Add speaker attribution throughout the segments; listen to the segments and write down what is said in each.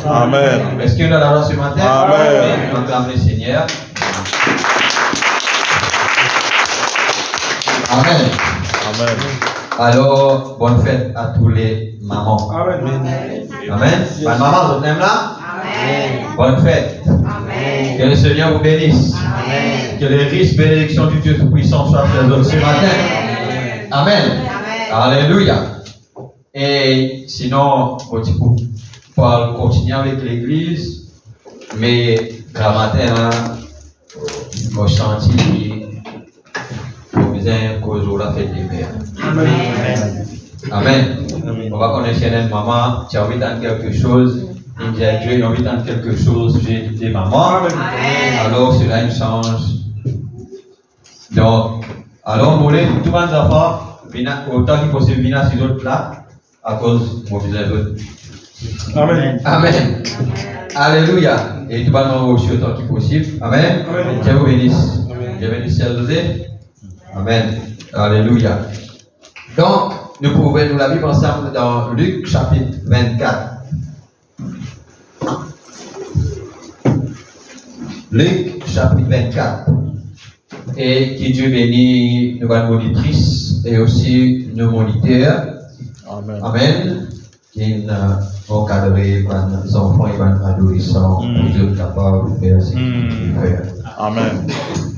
Speaker 1: Amen. Est-ce qu'il y a la joie ce matin? Amen. On acclame le Seigneur. Amen. Amen. Alors, bonne fête à tous les mamans. Amen. Amen. Bonne maman, vous êtes là? Amen. Bonne fête. Amen. Que le Seigneur vous bénisse. Amen. Que les riches bénédictions du Dieu Tout-Puissant soient sur les autres ce matin. Amen. Amen. Alléluia. Et sinon, Paul continue avec l'église, mais le matin, je sens que nous avons la fête des pères. Amen. Amen. On va connaître une maman, tu as envie d'entendre quelque chose, il a Dieu, il a envie d'entendre quelque chose, j'ai des mamans. Alors cela une change. Donc, alors, vous voulez, tout le monde enfants, autant qu'il possible, venir sur l'autre là, à cause de mon visage. Amen. Amen. Alléluia. Et tout le monde aussi autant qu'il possible. Amen. Dieu vous bénisse. Dieu bénisse José. Amen. Alléluia. Donc, nous pouvons nous la vivre ensemble dans Luc chapitre 24. Luc chapitre 24. Et que Dieu bénisse nos monitrices et aussi nos moniteurs. Amen. Amen. Qui ont encadré les enfants et les adolescents pour être capables de faire ce qu'ils veulent faire. Amen.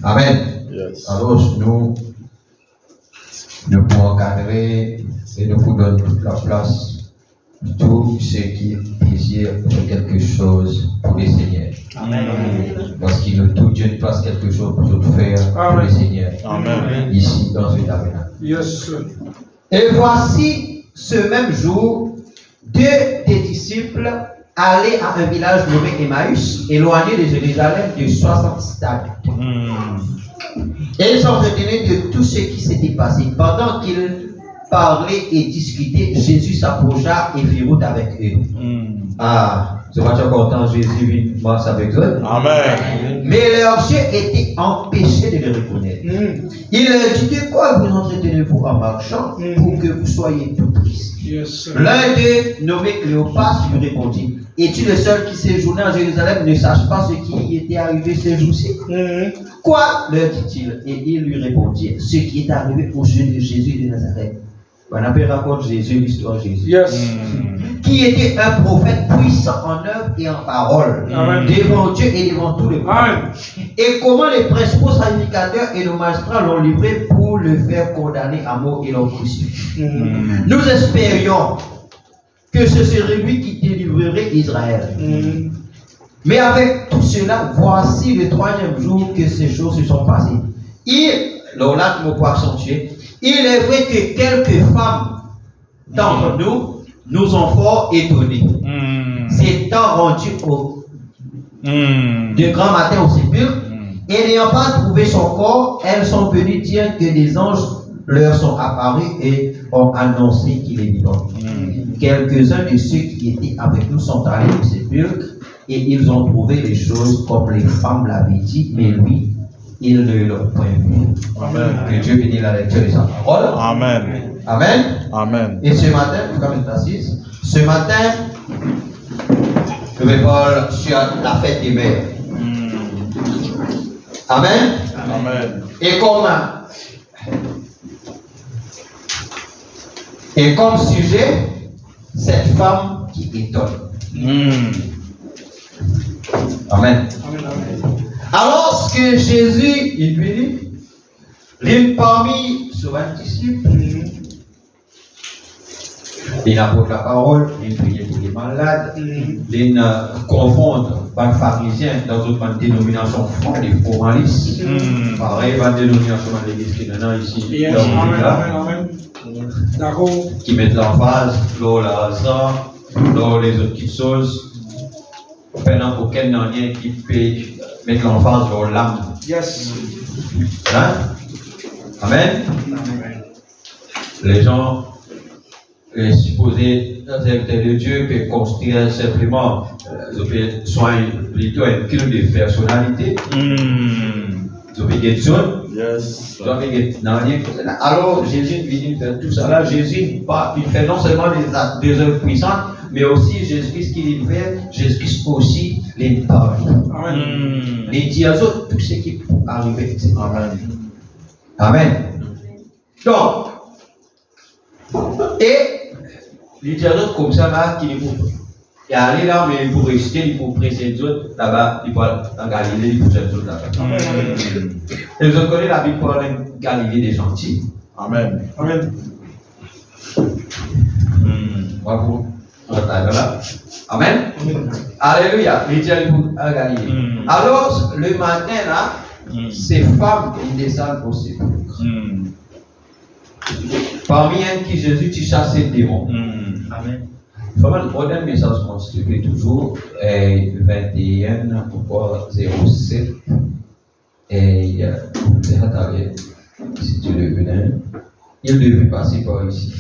Speaker 1: Amen. Yes. Alors nous pouvons encadrer et nous pouvons donner toute la place. Tous ceux qui désirent faire quelque chose pour les Seigneurs. Amen. Parce qu'il nous tout Dieu place quelque chose pour tout faire pour les Seigneurs. Amen. Ici dans ce tabernacle. Yes. Et voici ce même jour, deux des disciples allaient à un village nommé Emmaüs, éloigné de Jérusalem de 60 stades. Et ils s'entretenaient de tout ce qui s'était passé. Pendant qu'ils parlaient et discutaient, Jésus s'approcha et fit route avec eux. Ah, je vois content, Jésus marche avec eux. Amen. Mais leurs yeux étaient empêchés de le reconnaître. Il leur dit: de quoi vous entretenez-vous en marchant pour que vous soyez tout tristes? L'un d'eux, nommé Cléopas, lui répondit: es-tu le seul qui séjournait en Jérusalem ne sache pas ce qui était arrivé ces jours-ci? Quoi? Leur dit-il. Et il lui répondit: ce qui est arrivé au sujet de Jésus de Nazareth. On appelle raconte Jésus, l'histoire de Jésus. Qui était un prophète puissant en œuvre et en parole, devant Dieu et devant tout le peuple. Et comment les principaux sacrificateurs et nos magistrats l'ont livré pour le faire condamner à mort et l'ont crucifié. Nous espérions que ce serait lui qui délivrerait Israël. Mais avec tout cela, voici le troisième jour que ces choses se sont passées. Là, je peux accentuer. Il est vrai que quelques femmes d'entre nous ont fort étonnés. S'étant rendues de grand matin au sépulcre, et n'ayant pas trouvé son corps, elles sont venues dire que des anges leur sont apparus et ont annoncé qu'il est vivant. quelques-uns de ceux qui étaient avec nous sont allés au sépulcre et ils ont trouvé les choses comme les femmes l'avaient dit, mais lui, il ne l'a point vu.
Speaker 2: Amen.
Speaker 1: Que Dieu bénisse la lecture de sa parole.
Speaker 2: Amen.
Speaker 1: Amen.
Speaker 2: Amen.
Speaker 1: Et ce matin, comme je précise, ce matin, je vais parler sur la fête des mères. Amen.
Speaker 2: Amen.
Speaker 1: Et comme sujet, cette femme qui étonne. Amen. Alors que Jésus, il lui dit, l'une parmi ses 20 disciples, il apporte la parole, il prie pour les malades, il confondent les pharisiens dans une dénomination foi, les formalistes. Pareil, une dénomination dans l'église qui est maintenant ici,
Speaker 3: Amen. D'accord.
Speaker 1: qui mettent l'emphase, l'eau, l'argent, l'eau, les autres petites choses. Pendant qu'aucun n'en est qui peut mettre l'emphase sur l'âme.
Speaker 3: Yes.
Speaker 1: Hein? Amen. Les gens supposés serviteurs de Dieu peuvent construire simplement, soigner plutôt un culte de personnalité. Ils ont fait zone.
Speaker 2: Yes.
Speaker 1: Alors Jésus vient faire tout ça. Là, Jésus il fait non seulement des œuvres puissantes, mais aussi Jésus-Christ qui les fait, Jésus-Christ aussi les parle.
Speaker 3: Amen.
Speaker 1: Les dit aux autres tout ce qui peut arriver.
Speaker 2: Amen.
Speaker 1: Amen. Donc, et les dit aux autres comme ça là, qui pour et aller là, mais pour rester, il faut presser les autres là-bas, il parle en Galilée, il faut faire les autres là-bas. Et vous connaissez la Bible parle en Galilée des gentils.
Speaker 2: Amen.
Speaker 3: Amen.
Speaker 1: Bravo. Voilà. Amen.
Speaker 3: Amen.
Speaker 1: Alléluia. Les dieux en Galilée. Alors, le matin là, ces femmes ils descendent au sépulcre. Parmi elles qui Jésus tu chasse les démons.
Speaker 3: Amen.
Speaker 1: Vraiment, le modèle message constitué toujours 21 pourquoi 07 et attendez, si tu le veux, il devait passer par ici.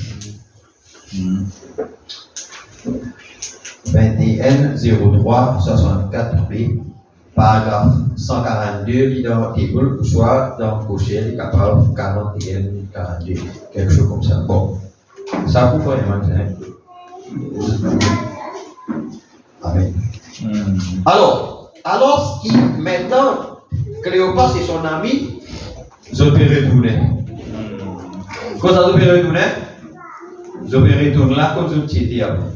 Speaker 1: 21 03 64 B, paragraphe 142, dans le table, soit dans le cocher, il est capable 41 42, quelque chose comme ça. Bon, ça pour faire maintenant. Amen. Alors qui maintenant, Cléopas et son ami, ils ont retourné. Quand ils ont retourné, ils ont retourné là comme ils étaient avant.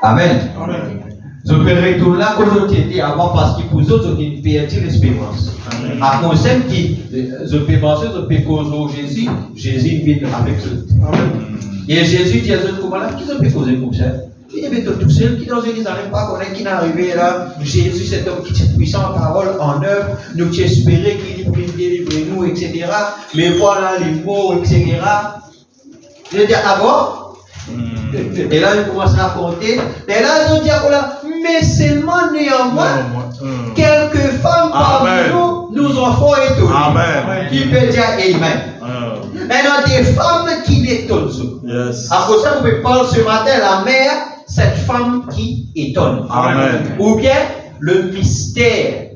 Speaker 1: Amen.
Speaker 3: Amen.
Speaker 1: Ils ont retourné là comme ils étaient avant parce qu'ils pour eux, ils ont perdu l'espérance. À cause qui, ils ont pensé, ils ont causer Jésus, Jésus vient avec eux.
Speaker 3: Amen.
Speaker 1: Et Jésus dit à eux, comment là, qu'ils ont pu causer comme ça? Il est tout seul, qui dans une église n'arrive pas, qui n'est arrivé là. Jésus, cet homme qui est puissant en parole, en œuvre, nous qui espérons qu'il puisse délivrer nous, etc. Mais voilà les mots, etc. Je dis, ah bon? Et là, il commence à raconter. Et là, ils ont dit, mais seulement néanmoins, quelques femmes parmi nous en font étonner.
Speaker 2: Amen.
Speaker 1: Qui peut dire Amen? Maintenant, des femmes qui l'étonnent.
Speaker 2: Yes.
Speaker 1: À cause de ça, vous pouvez parler ce matin, la mère, cette femme qui étonne.
Speaker 2: Amen.
Speaker 1: Ou bien le mystère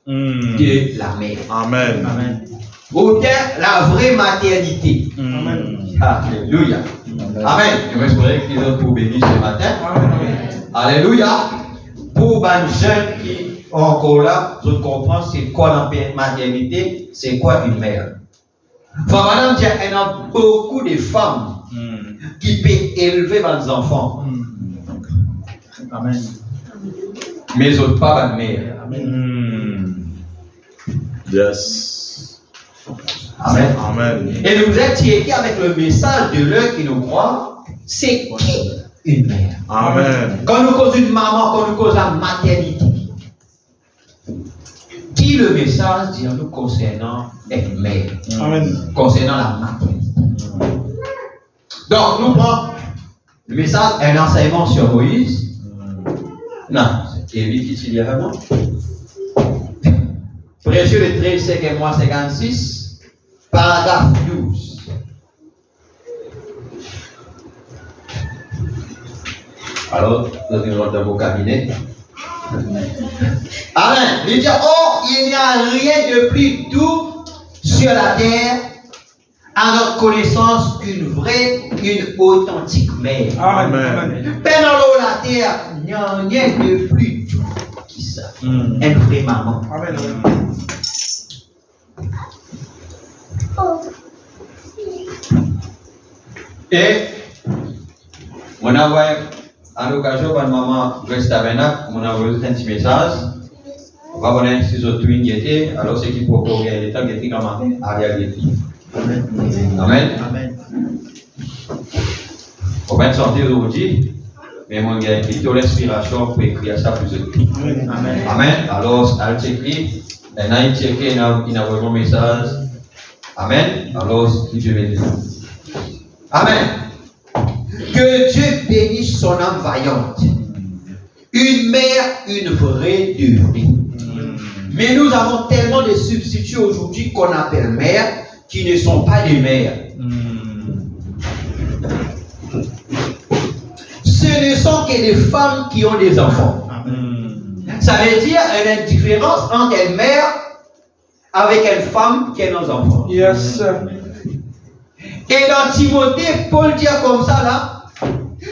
Speaker 1: de la mère.
Speaker 2: Amen.
Speaker 3: Amen.
Speaker 1: Ou bien la vraie maternité.
Speaker 3: Amen.
Speaker 1: Alléluia. Amen. Je vais espérer qu'ils ont pour bénir ce matin.
Speaker 3: Amen.
Speaker 1: Alléluia. Pour les jeunes qui sont encore là, je comprends c'est quoi la maternité, c'est quoi une mère. Madame, il y a beaucoup de femmes qui peuvent élever leurs enfants.
Speaker 3: Amen.
Speaker 1: Mais autres pas de mère.
Speaker 2: Yes.
Speaker 1: Amen.
Speaker 2: Amen.
Speaker 1: Et nous êtes qui avec le message de l'heure qui nous croit, c'est qui une mère.
Speaker 2: Amen.
Speaker 1: Quand nous causons une maman, quand nous causons la maternité, qui le message dit nous concernant une mère,
Speaker 3: Amen.
Speaker 1: concernant la maternité. Donc nous prenons le message, un enseignement sur Moïse. Non, c'est Élie qui s'y vraiment. Précieux le 13, 5 mois 56, paragraphe 12. Alors, nous rentrons dans vos cabinets. Amen. Il dit, oh, il n'y a rien de plus doux sur la terre à notre connaissance qu'une vraie, une authentique mère.
Speaker 2: Amen.
Speaker 1: Mais dans l'eau la terre, il n'y a rien de plus doux qui ça. Une vraie maman.
Speaker 3: Amen.
Speaker 1: Et, mon envoyé, à l'occasion, quand maman reste à Benac, mon envoyé un petit message. On va voir si autres qui étaient, alors c'est qui pour courir les temps qui étaient comme arrière des filles. Amen.
Speaker 3: Amen.
Speaker 1: On va être sorti aujourd'hui, mais mon gars, il a l'inspiration pour écrire ça plus de temps.
Speaker 3: Amen.
Speaker 1: Amen. Alors, elle t'écrit, elle a checké, il a envoyé un message. Amen. Alors, si je vais dire. Amen. Que Dieu bénisse son âme vaillante. Une mère, une vraie de vraie. Mais nous avons tellement de substituts aujourd'hui qu'on appelle mères qui ne sont pas des mères. Ce ne sont que des femmes qui ont des enfants. Ça veut dire une différence entre une mère avec une femme qui a nos enfants.
Speaker 3: Yes.
Speaker 1: Et dans Timothée, Paul dit comme ça là,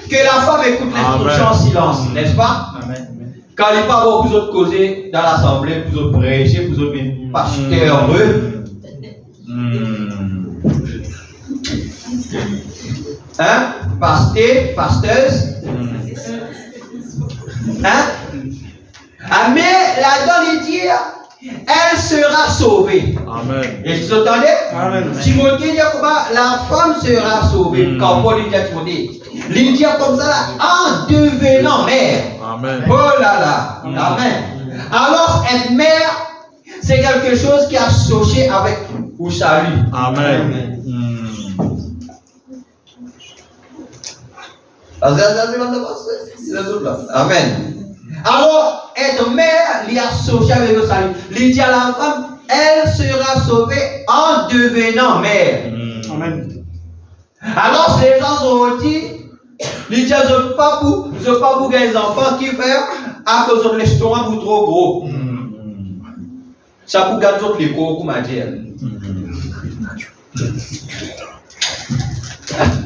Speaker 1: que la femme écoute l'instruction en silence, n'est-ce pas?
Speaker 3: Amen.
Speaker 1: Quand il parle beaucoup d'autres causer dans l'assemblée, pour autres prêcher, pour autres pasteurs heureux. Hein? Pasteuses. Hein? Ah, mais là-dedans, il dit, elle sera sauvée.
Speaker 2: Amen.
Speaker 1: Et vous entendez?
Speaker 3: Amen.
Speaker 1: Timothée dit comment la femme sera sauvée. Quand Paul dit à Timothée, il dit comme ça là, en devenant mère.
Speaker 2: Amen.
Speaker 1: Oh là là. Amen. Alors, être mère, c'est quelque chose qui est associé avec le salut.
Speaker 2: Amen.
Speaker 1: Amen. Alors, être mère, il est associé avec le salut. Il dit à la femme, elle sera sauvée en devenant mère.
Speaker 3: Amen.
Speaker 1: Alors, ces gens ont dit, ils disent, je ne veux pas pour les enfants qui font à cause de l'estomac ou trop gros. Ça pour garder toutes les cours, comme a dit.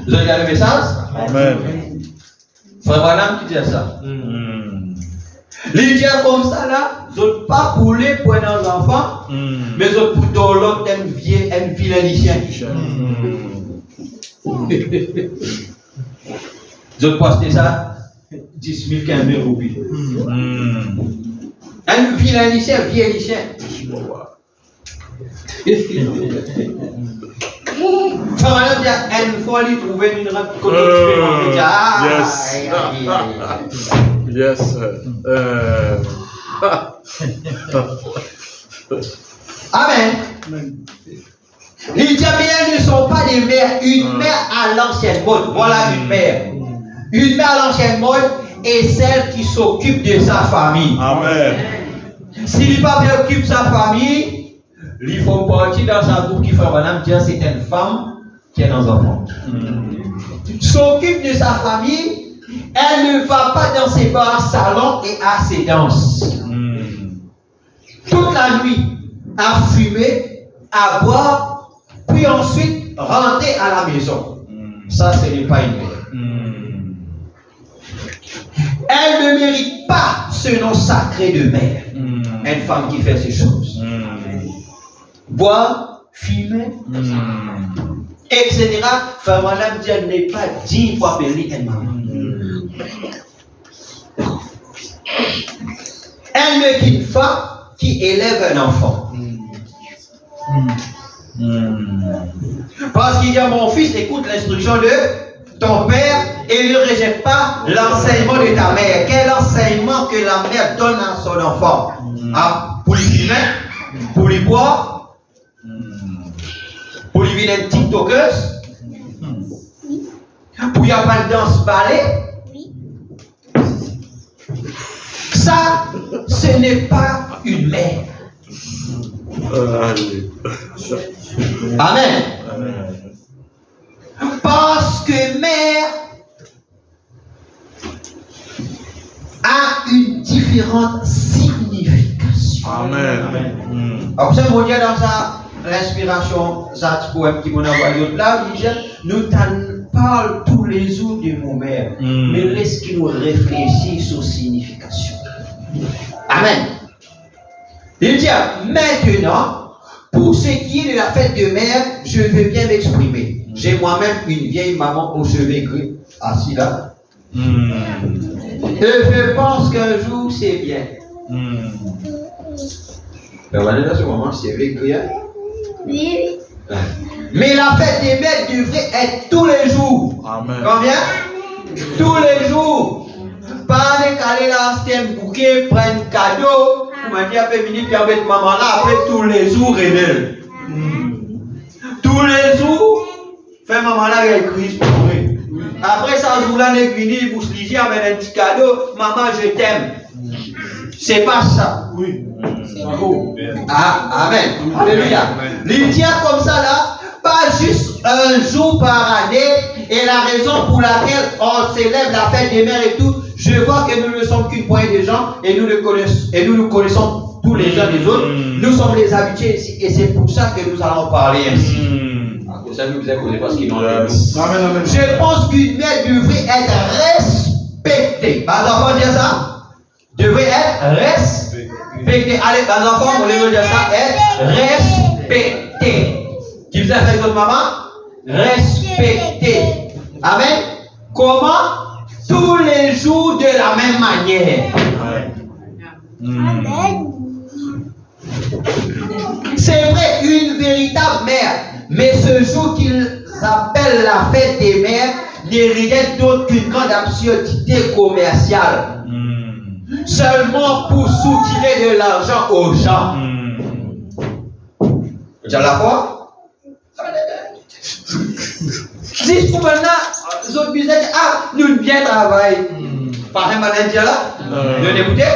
Speaker 1: Vous avez regardé le message?
Speaker 2: Amen.
Speaker 1: Frère Branham qui dit ça. Les gens comme ça là, je ne pas pour les pour nos enfants, mais je pour dans l'autre un vilain lycéen. Je poste ça 10 000, 15 000 roupies. Un vilain lycéen, vieux lycéen. Frère dit, une fois il trouvait une rente qu'on
Speaker 2: Yes. Yes.
Speaker 1: Amen. Les Jamiens ne sont pas des mères. Une mère à l'ancienne mode. Voilà une mère. Une mère à l'ancienne mode est celle qui s'occupe de sa famille.
Speaker 2: Amen.
Speaker 1: S'il n'est pas bien occupé de sa famille, il faut partir dans sa groupe qui fait madame dire c'est une femme qui a des enfants. S'occupe de sa famille. Elle ne va pas dans ses bars, salons et à ses danses. Toute la nuit, à fumer, à boire, puis ensuite rentrer à la maison. Ça, ce n'est pas une mère. Elle ne mérite pas ce nom sacré de mère. Une femme qui fait ces choses. Boire, fumer, etc. Enfin, madame dit, elle n'est pas digne pour appeler une maman. Elle n'est qu'une femme qui élève un enfant. Parce qu'il dit à mon fils, écoute l'instruction de ton père et ne rejette pas l'enseignement de ta mère. Quel enseignement que la mère donne à son enfant? Ah, pour lui fumer, pour lui boire, pour lui venir une tiktokeuse, pour y avoir une danse ballet. Ça, ce n'est pas une mère. Amen. Parce que mère, différentes significations.
Speaker 2: Amen.
Speaker 1: Après, mon Dieu, dans sa respiration, ça petit poème qui m'a envoyé là, il dit, nous t'en parle tous les jours de nos mères, mais laisse qu'il nous réfléchisse aux significations. Amen. Il dit, maintenant, pour ce qui est de la fête de mère, je veux bien m'exprimer. J'ai moi-même une vieille maman aux cheveux gris, assise là. Et je pense qu'un jour, c'est bien. Ben, on va aller dans ce moment, c'est vrai que
Speaker 4: Oui.
Speaker 1: mais la fête des mères devrait être tous les jours.
Speaker 2: Amen.
Speaker 1: Combien? Tous les jours. Pas décaler là, c'était un bouquet, prendre un cadeau. Vous m'avez dit, après venir, puis avec maman là, après tous les jours, Renel. Tous les jours, fait maman là, elle crise pour mourir. Après ça, jour là, elle vient, bouche ligier, avec un petit cadeau, maman, je t'aime. C'est pas ça.
Speaker 3: Oui.
Speaker 1: Ah, amen. Alléluia. Il tient comme ça là, pas juste un jour par année, et la raison pour laquelle on célèbre la fête des mères et tout, je vois que nous ne sommes qu'une poignée de gens, et nous nous connaissons tous les uns les autres. Nous sommes les habitués ici, et c'est pour ça que nous allons parler ainsi. Ça nous vous parce qu'ils n'ont pas. Je pense qu'une mère devrait être respectée. Mes enfants disent ça? Devrait être respectée. Allez, mes enfants, on les dire ça, être respectée. Qui vous a fait votre maman? Respectée. Amen. Comment? Tous les jours de la même manière.
Speaker 4: Amen.
Speaker 1: C'est vrai, une véritable mère. Mais ce jour qu'ils appellent la fête des mères n'est rien d'autre qu'une grande absurdité commerciale. Seulement pour soutirer de l'argent aux gens. Tu as la foi? Si pour maintenant, les autres business, nous bien travaillons. Par exemple, nous écoutez,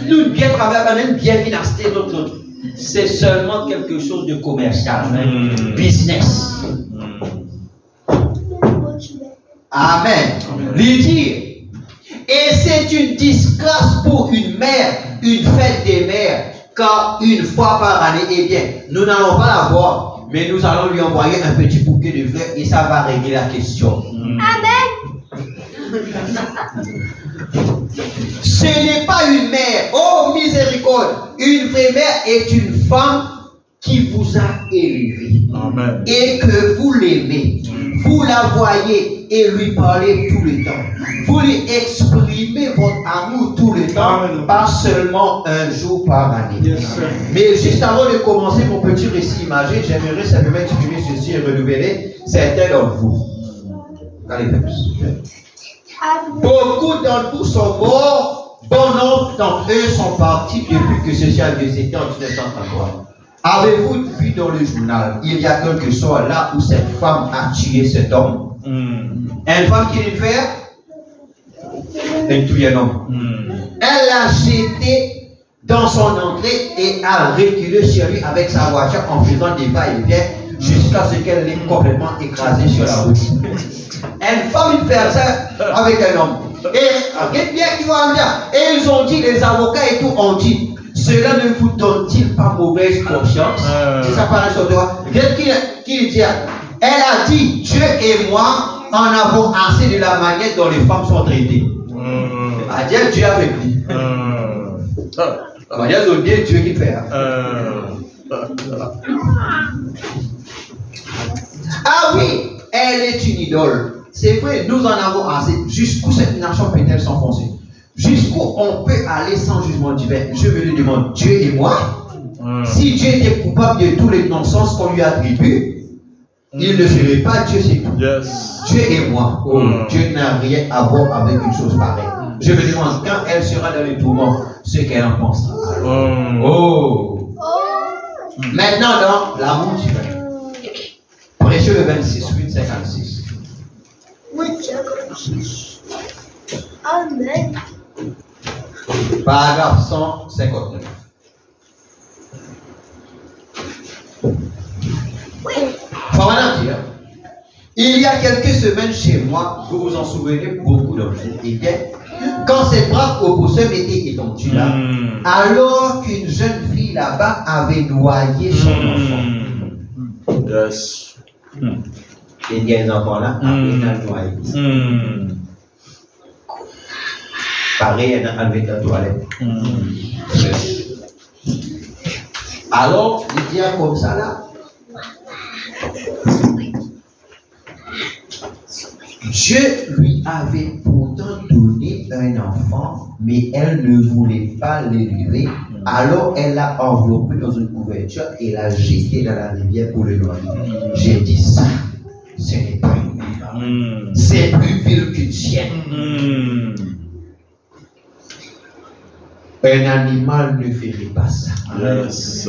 Speaker 1: nous bien travaillons, nous bien financer notre. C'est seulement quelque chose de commercial. Business. Amen. Lydie. Et c'est une disgrâce pour une mère, une fête des mères, car une fois par année, eh bien, nous n'allons pas la voir, mais nous allons lui envoyer un petit bouquet de fleurs et ça va régler la question.
Speaker 4: Amen.
Speaker 1: Ce n'est pas une mère, oh miséricorde, une vraie mère est une femme qui vous a élevé.
Speaker 2: Amen.
Speaker 1: Et que vous l'aimez, vous la voyez et lui parlez tout le temps. Vous lui exprimez votre amour tout le temps,
Speaker 3: Amen.
Speaker 1: pas seulement un jour par année.
Speaker 3: Yes, sir.
Speaker 1: Mais juste avant de commencer mon petit récit imagé, j'aimerais simplement exprimer ceci et renouveler certains d'entre vous. Beaucoup d'entre vous sont morts, bon nombre d'entre eux sont partis depuis que ceci a été c'était en 1933. Avez-vous vu dans le journal, il y a quelque chose là où cette femme a tué cet homme? Une femme qui vient faire? Elle tue un homme. Elle l'a jeté dans son entrée et a reculé sur lui avec sa voiture en faisant des va-et-vient jusqu'à ce qu'elle l'ait complètement écrasé sur la route. Une femme il fait ça avec un homme. Et regarde bien qui va dire. Et ils ont dit, les avocats et tout ont dit, cela ne vous donne-t-il pas mauvaise conscience? C'est ça par exemple. Regarde qui dit. Elle a dit, Dieu et moi en avons assez de la manière dont les femmes sont traitées. Elle a dit Dieu avec lui. Elle va dire Dieu qui fait. Ah oui, elle est une idole. C'est vrai, nous en avons assez. Jusqu'où cette nation peut-elle s'enfoncer? Jusqu'où on peut aller sans jugement divin? Je me le demande, Dieu et moi. Si Dieu était coupable de tous les non-sens qu'on lui attribue, il ne serait pas Dieu, c'est tout.
Speaker 2: Yes.
Speaker 1: Dieu et moi. Dieu n'a rien à voir avec une chose pareille. Je me demande quand elle sera dans le tourment, ce qu'elle en pensera. Maintenant, dans l'amour divin. Précieux le 26, 8, 56.
Speaker 4: Amen.
Speaker 1: Paragraphe 159. Faut maintenant dire, il y a quelques semaines chez moi, vous vous en souvenez beaucoup d'entre vous, eh bien, Quand cette brave opossum était étendue là, alors qu'une jeune fille là-bas avait noyé son enfant.
Speaker 2: Yes.
Speaker 1: Et il y a un enfant là, après il a noyé. Pareil, elle a enlevé la toilette. Alors, il dit comme ça là. Dieu lui avait pourtant donné un enfant, mais elle ne voulait pas l'élever. Alors elle l'a enveloppé dans une couverture et l'a jeté dans la rivière pour le noyer. J'ai dit ça, ce n'est pas une. C'est plus vil que tienne. Un animal ne ferait pas ça.
Speaker 2: Yes.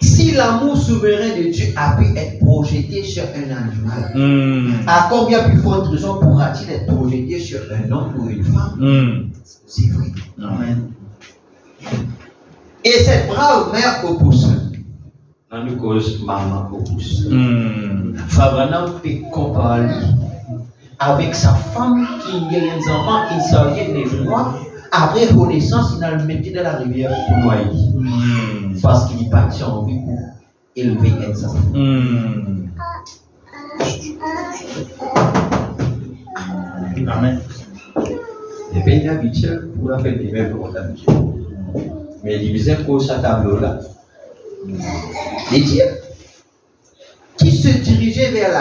Speaker 1: Si l'amour souverain de Dieu a pu être projeté sur un animal, à combien plus forte raison pourra-t-il être projeté sur un homme ou une femme? C'est vrai.
Speaker 3: Amen.
Speaker 1: Et cette brave mère opossum, on nous cause maman opossum. Fabrana peut comparer avec sa femme qui a des enfants qui sortaient des mois. Après renaissance, il a le mis dans la rivière pour noyer. Parce qu'il n'est pas envie pour élever les enfants.
Speaker 3: Amen.
Speaker 1: Et bien, il est habituel pour la faire des mêmes pour l'habitude. Mais il disait pour ce tableau-là. Il dit qui se dirigeait vers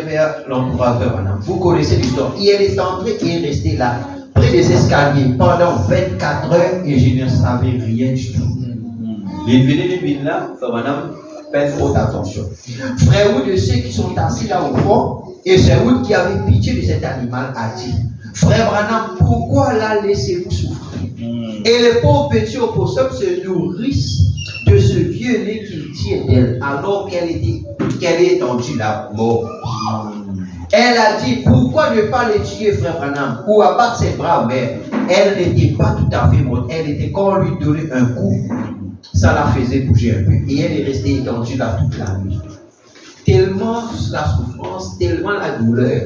Speaker 1: vers l'empereur. Vous connaissez l'histoire. Il est entré et est resté là, près des escaliers, pendant 24 heures et je ne savais rien du tout. Les villes là, madame, faites haute attention. Frère ou de ceux qui sont assis là au fond, et c'est vous qui avez pitié de cet animal, a dit, frère Branham, pourquoi la laissez-vous souffrir? Et les pauvres petits opossums se nourrissent de ce vieux nez qu'il tire d'elle, alors qu'elle est étendue là, mort. Elle a dit, pourquoi ne pas les tuer, frère Branham, ou abattre ses braves mères? Elle n'était pas tout à fait morte, elle était quand on lui donnait un coup, ça la faisait bouger un peu, et elle est restée étendue là toute la nuit. Tellement la souffrance, tellement la douleur.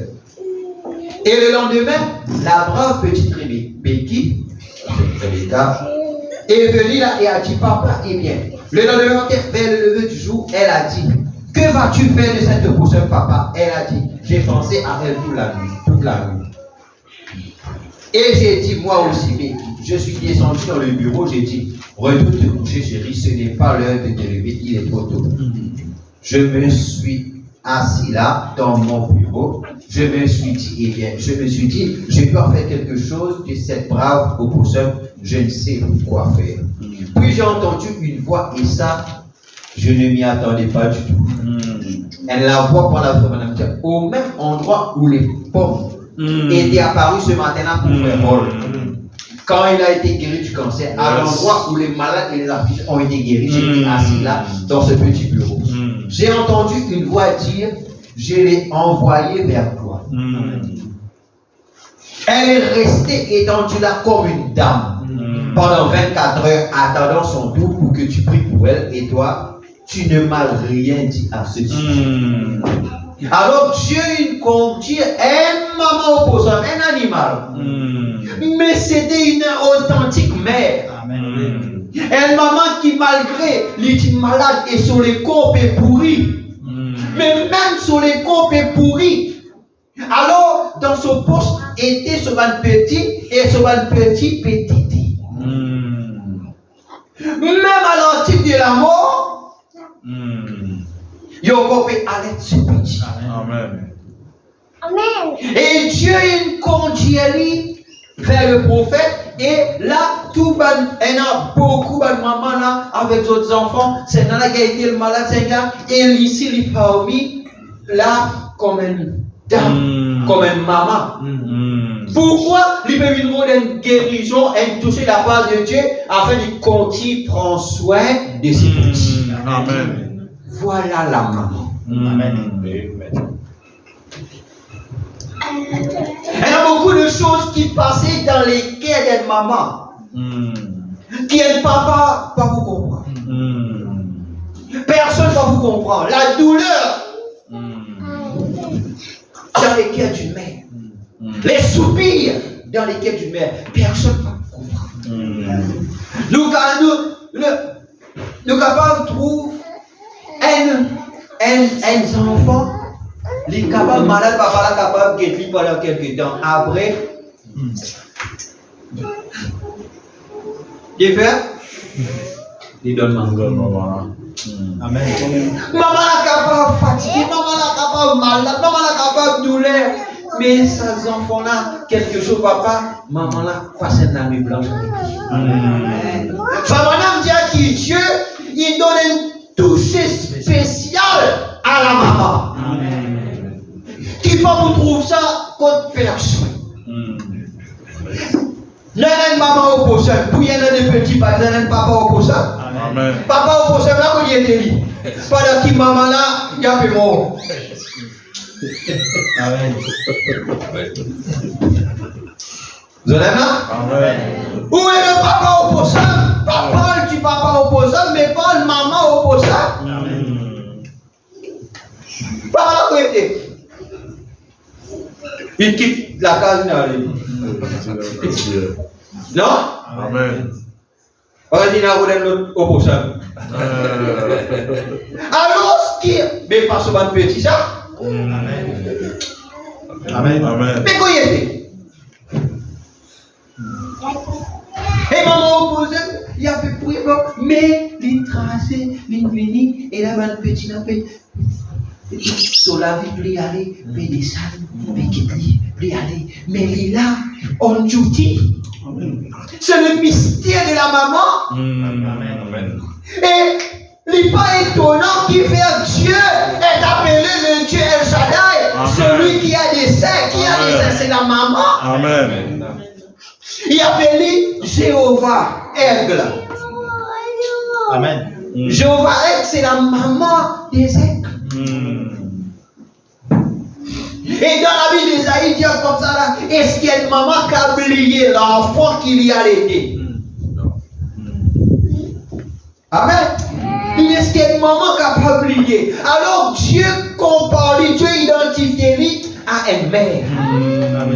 Speaker 1: Et le lendemain, la brave petite Becky, Rebecca, est venue là et a dit, papa, eh bien, le lendemain, vers le lever du jour, elle a dit, que vas-tu faire de cette opossum, papa? Elle a dit, j'ai pensé à elle toute la nuit. Et j'ai dit, moi aussi, Becky, je suis descendu dans le bureau, j'ai dit, retourne te coucher, chérie, ce n'est pas l'heure de te lever, il est trop tôt. Je me suis assis là, dans mon bureau, je me suis dit, je dois faire quelque chose de cette brave opossum, je ne sais quoi faire. Puis j'ai entendu une voix, et ça, je ne m'y attendais pas du tout. Elle la voit pour la faire au même endroit où les pommes étaient apparues ce matin-là pour faire rôle. Quand il a été guéri du cancer, à l'endroit où les malades et les artistes ont été guéris, j'étais assis là, dans ce petit bureau. J'ai entendu une voix dire, je l'ai envoyé vers toi. Elle est restée étendue là comme une dame, pendant 24 heures, attendant son tour pour que tu pries pour elle, et toi, tu ne m'as rien dit à ce sujet. Alors Dieu un maman opposant, un animal. Mais c'était une authentique mère.
Speaker 3: Amen.
Speaker 1: Une maman qui, malgré les malades et sur les corps est pourris, mais même sur les corps est pourris. Alors, dans son poste était sur un petit et sur un petit. Même à l'antique de la mort, Yoko peut aller ce petit.
Speaker 2: Amen.
Speaker 4: Amen.
Speaker 1: Et Dieu une conduit vers le prophète, et là, tout ban, il y a beaucoup de mamans là, avec d'autres enfants, c'est là qui a été le malade, c'est là, et ici, il est parmi, là, comme une dame, comme une maman. Pourquoi il peut venir une guérison et toucher la part de Dieu, afin de continuer prendre soin de ses petits.
Speaker 2: Amen.
Speaker 1: Voilà la maman.
Speaker 3: Amen.
Speaker 1: Il y a beaucoup de choses qui passaient dans les cœurs d'une maman. Qui un papa pas vous comprendre. Personne ne va vous comprendre. La douleur. dans les cœurs d'une mère. Les soupirs dans les cœurs d'une mère. Personne ne va comprendre. Nous capables de trouver un enfant, les capables malades, papa là capable de guérir pendant quelques temps. Après, il fait, il donne maman.
Speaker 3: Amen.
Speaker 1: Maman là capable fatigué, maman là capable malade, maman là capable douleur. Mais ces enfants-là, quelque chose va pas, maman là, passe une nuit blanche. Maman là me dit qui Dieu, il donne une touche spéciale à la maman. Qui peut vous trouver ça contre personne. N'ayez maman au poisson, pour y aller des petits pas, n'ayez papa au poisson.
Speaker 2: Amen.
Speaker 1: Papa au poisson là, quand il est délit. Pendant que maman là, il y a peu mort.
Speaker 3: Amen.
Speaker 1: Vous avez là?
Speaker 2: Amen.
Speaker 1: Où est le papa au poisson? Papa du papa au poisson, mais pas le maman au poisson. Papa là, où était? Il quitte la case dans lui. Non?
Speaker 2: Amen.
Speaker 1: Parce qu'il a roulé l'autre au poisson. Alors, ce qui est, mais pas souvent petit ça.
Speaker 3: Amen. Amen.
Speaker 2: Amen.
Speaker 1: Mais quoi il était? Et maman au poisson, il y a peu pour mais il tracé, il venu, et là, un petit n'a fait. Sur la vie, il aller, il descend, il quitte, il aller. Mais il est là, on duty. C'est le mystère de la maman.
Speaker 2: Amen.
Speaker 1: Et il n'est pas étonnant qu'il fait Dieu est appelé le Dieu El Shaddai. Celui qui a des seins, qui a des seins, c'est la maman.
Speaker 2: Amen.
Speaker 1: Il est appelé Jéhovah Aigle.
Speaker 3: Amen.
Speaker 1: Jéhovah Aigle, c'est la maman des aigles. Et dans la Bible d'Ésaïe, il dit comme ça là, est-ce qu'il y a une maman qui a oublié l'enfant qui lui a laité? Amen. Est-ce qu'il y a une maman qui a pas oublié? Alors Dieu compare lui, Dieu identifie lui à une mère,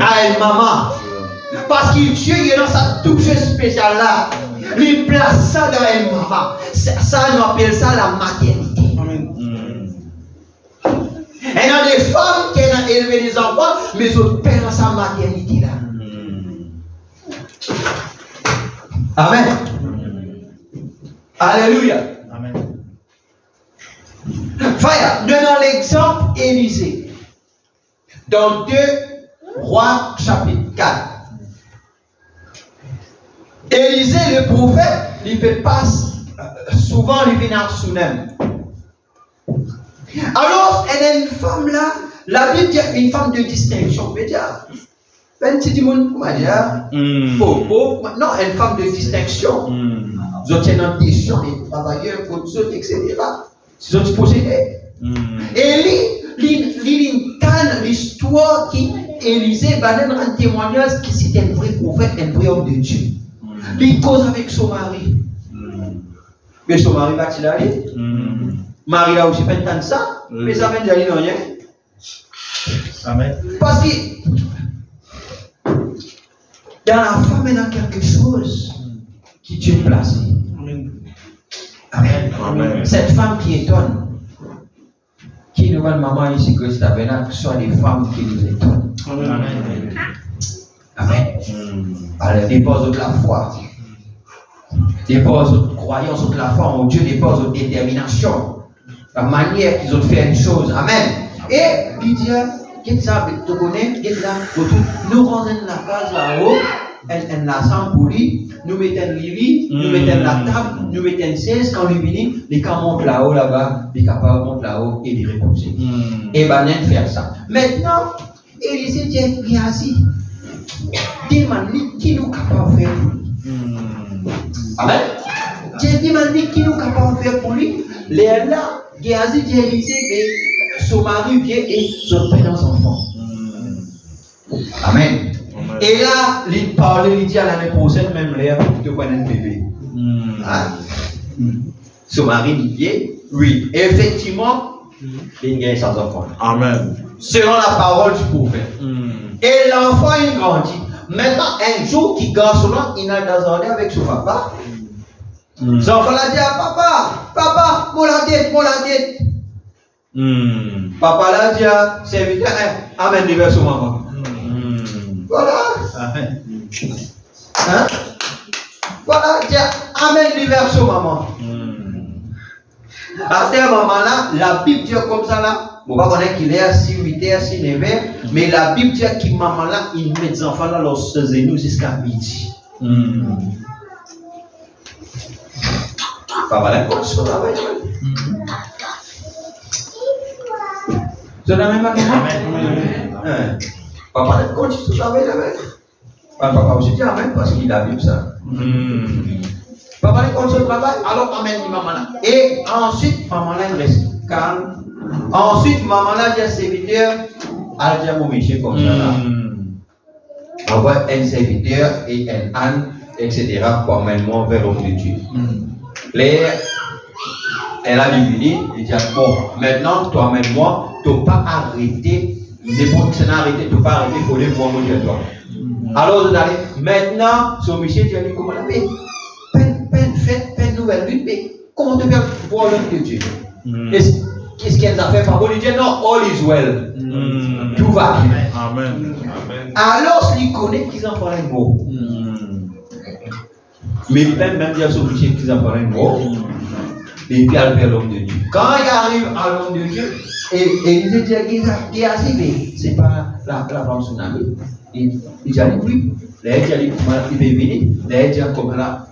Speaker 1: à une maman. Parce que Dieu il est dans sa touche spéciale là. Il place ça dans une maman. Ça, on appelle ça la maternité. Et il y a des femmes qui ont élevé des enfants, mais ils ont perdent sa maternité là. Amen. Alléluia.
Speaker 3: Amen.
Speaker 1: Fire, donnons l'exemple Élisée. Dans 2 Rois chapitre 4. Élisée le prophète, il peut pas souvent il vient à Sunem. Alors, elle est une femme là, la Bible dit une femme de distinction. Mais dire, ben si tu monde comment dire, non, une femme de distinction. Ils ont une ambition, les travailleurs, les autres, etc. Ils ont possédé. Et l'histoire qui Élisée va donner un témoignage que c'était un vrai prophète, un vrai homme de Dieu. Il cause avec son mari. Mais son mari va-t-il aller? Marie là aussi pas tant ça, mais ça va dire non rien.
Speaker 3: Amen.
Speaker 1: Parce que dans la femme il y a quelque chose qui Dieu place. Amen.
Speaker 2: Amen.
Speaker 1: Cette femme qui étonne, qui nous voit maman ici que c'est tabernacle, soit des femmes qui nous étonnent.
Speaker 3: Amen.
Speaker 1: Amen. Alors dépose de la foi. Dépose de croyance de la foi en Dieu, dépose de détermination. La manière qu'ils ont fait une chose. Amen. Et il dit, qu'est-ce que ça, tu connais, qu'est-ce que ça, nous rendons la case là-haut, elle la sent pour lui, nous mettons le lit, nous mettons la table, nous mettons une chaise, quand lui vient, les cas montent là-haut, là-bas, les capables montent là-haut et les reposer. Et ben, on faire ça. Maintenant, Élisée dit, Géasi, demande qui nous capable de faire pour lui. Amen. Dieu demande qui nous capable de faire pour lui. Les là, Géasi dit Élisée, mais son mari vient et son père dans son enfant. Amen. Et là, il parle, il dit à l'année prochaine, même l'air, tu connais un bébé. Son mari dit, oui, effectivement, il gagne sans enfant.
Speaker 2: Amen.
Speaker 1: selon la parole du prophète. Et l'enfant, il grandit. Maintenant, un jour, qui garçonnant, il a désordre avec son papa. L'enfant l'a dit à papa, mon la tête. Papa l'a dit à serviteur, amène les versos maman. Voilà.
Speaker 3: Amen.
Speaker 1: Hein? Voilà, tiens, amène les versos maman. À ce moment-là, la Bible dit comme ça là, on va connaître qu'il est à 6, 8 heures, 6, 9 heures, mais la Bible dit qu'il maman là, il met les enfants dans leurs genoux jusqu'à midi. Papa là, comme ça, là, c'est la même manière. Papa là, continue à travailler avec. Papa aussi dit amen parce qu'il a vu ça. Papa là, continue à travailler, alors amène maman là. Et ensuite, maman là, il reste calme. Ensuite, maman là, dit à serviteur, elle dit à mon métier comme ça là. Envoie un serviteur et un âne, etc. pour amener-moi vers l'homme de Dieu. Elle a dit, il dit, bon, maintenant, toi, amène-moi, tu n'as pas arrêté, n'importe qui s'en a arrêté, tu n'as pas arrêté, il faut aller voir mon Dieu toi. Alors, vous allez, maintenant, son monsieur dit, comment la paix? Peine nouvelle lune, mais comment tu peux voir l'homme de Dieu? Qu'est-ce qu'elle a fait par bon Dieu? Non, all is well. Tout va bien.
Speaker 2: Amen.
Speaker 1: Alors, il connaît qu'ils en font un mot. Mais il peut même dire à son monsieur qu'ils en font un mot. Et puis, elle fait l'homme de Dieu. Quand il arrive à l'homme de Dieu, et il dit qu'il est assis, mais ce n'est pas la femme tsunami. Il dit, oui, il dit, il peut venir. Il dit, comme là,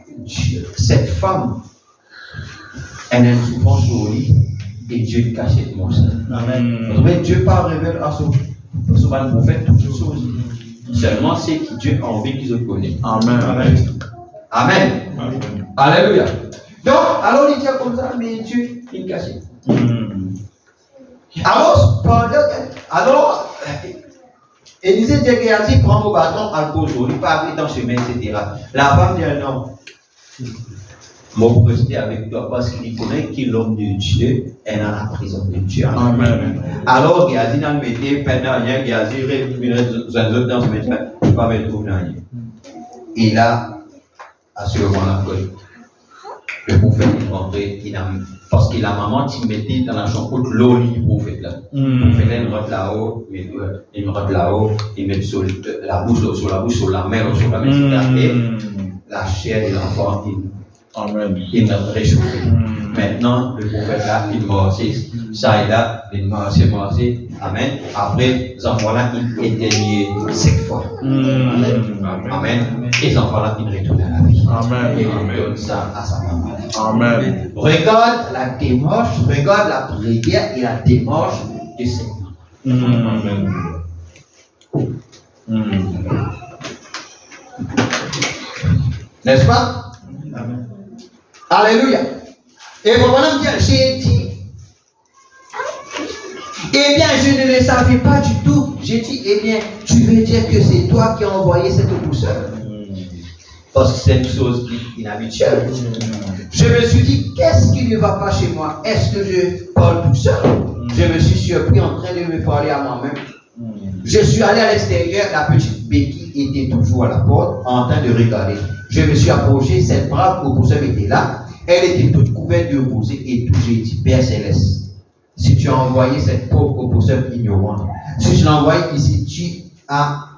Speaker 1: cette femme, elle a une souffrance sur lui, et Dieu cachait mon sein. Amen. Dieu pas révèle à son prophète toutes choses. Seulement c'est que Dieu a envie qu'ils se connaissent. Amen. Amen. Alléluia. Donc, alors il dit comme ça, mais Dieu, il cachait. Alors, Élisée dit qu'il prend mon bâton, à cause il ne pas aller dans le chemin, etc. La femme dit non. Mon rester avec toi parce qu'il connaît qu'il est l'homme de Dieu est dans la prison de Dieu. Amen. Alors, Géasi dans le métier, pendant rien, Géasi récupère dans ce métier, il ne va pas trouver rien. Et là, à ce moment-là, le prophète est rentré, parce que la maman qui mettait dans la chambre de l'eau du prophète là. Le prophète il rentre là-haut, il met sur la bouche, sur la main, et la chair de l'enfant, il m'a réchauffé. Maintenant, le prophète là, il morsit, ça et là, il morsit. Amen. Après, les enfants là, ils éteignaient 5 fois. Amen. Et les enfants là, ils retournent à la vie.
Speaker 2: Amen.
Speaker 1: Et il donne ça à sa maman.
Speaker 2: Amen.
Speaker 1: Regarde la démarche, regarde la prière et la démarche du Seigneur.
Speaker 2: Amen.
Speaker 1: N'est-ce pas?
Speaker 3: Amen.
Speaker 1: Alléluia. Et voilà, j'ai dit, eh bien, je ne le savais pas du tout. J'ai dit, eh bien, tu veux dire que c'est toi qui as envoyé cette douceur? Parce que c'est une chose inhabituelle. Je me suis dit, qu'est-ce qui ne va pas chez moi? Est-ce que je parle tout seul? Je me suis surpris en train de me parler à moi-même. Je suis allé à l'extérieur, la petite béquille était toujours à la porte, en train de regarder. Je me suis approché, cette brave opposeur était là. Elle était toute couverte de rosée et tout. J'ai dit, Père Céleste, si tu as envoyé cette pauvre opposeur ignorante, si je l'envoie ici, tu as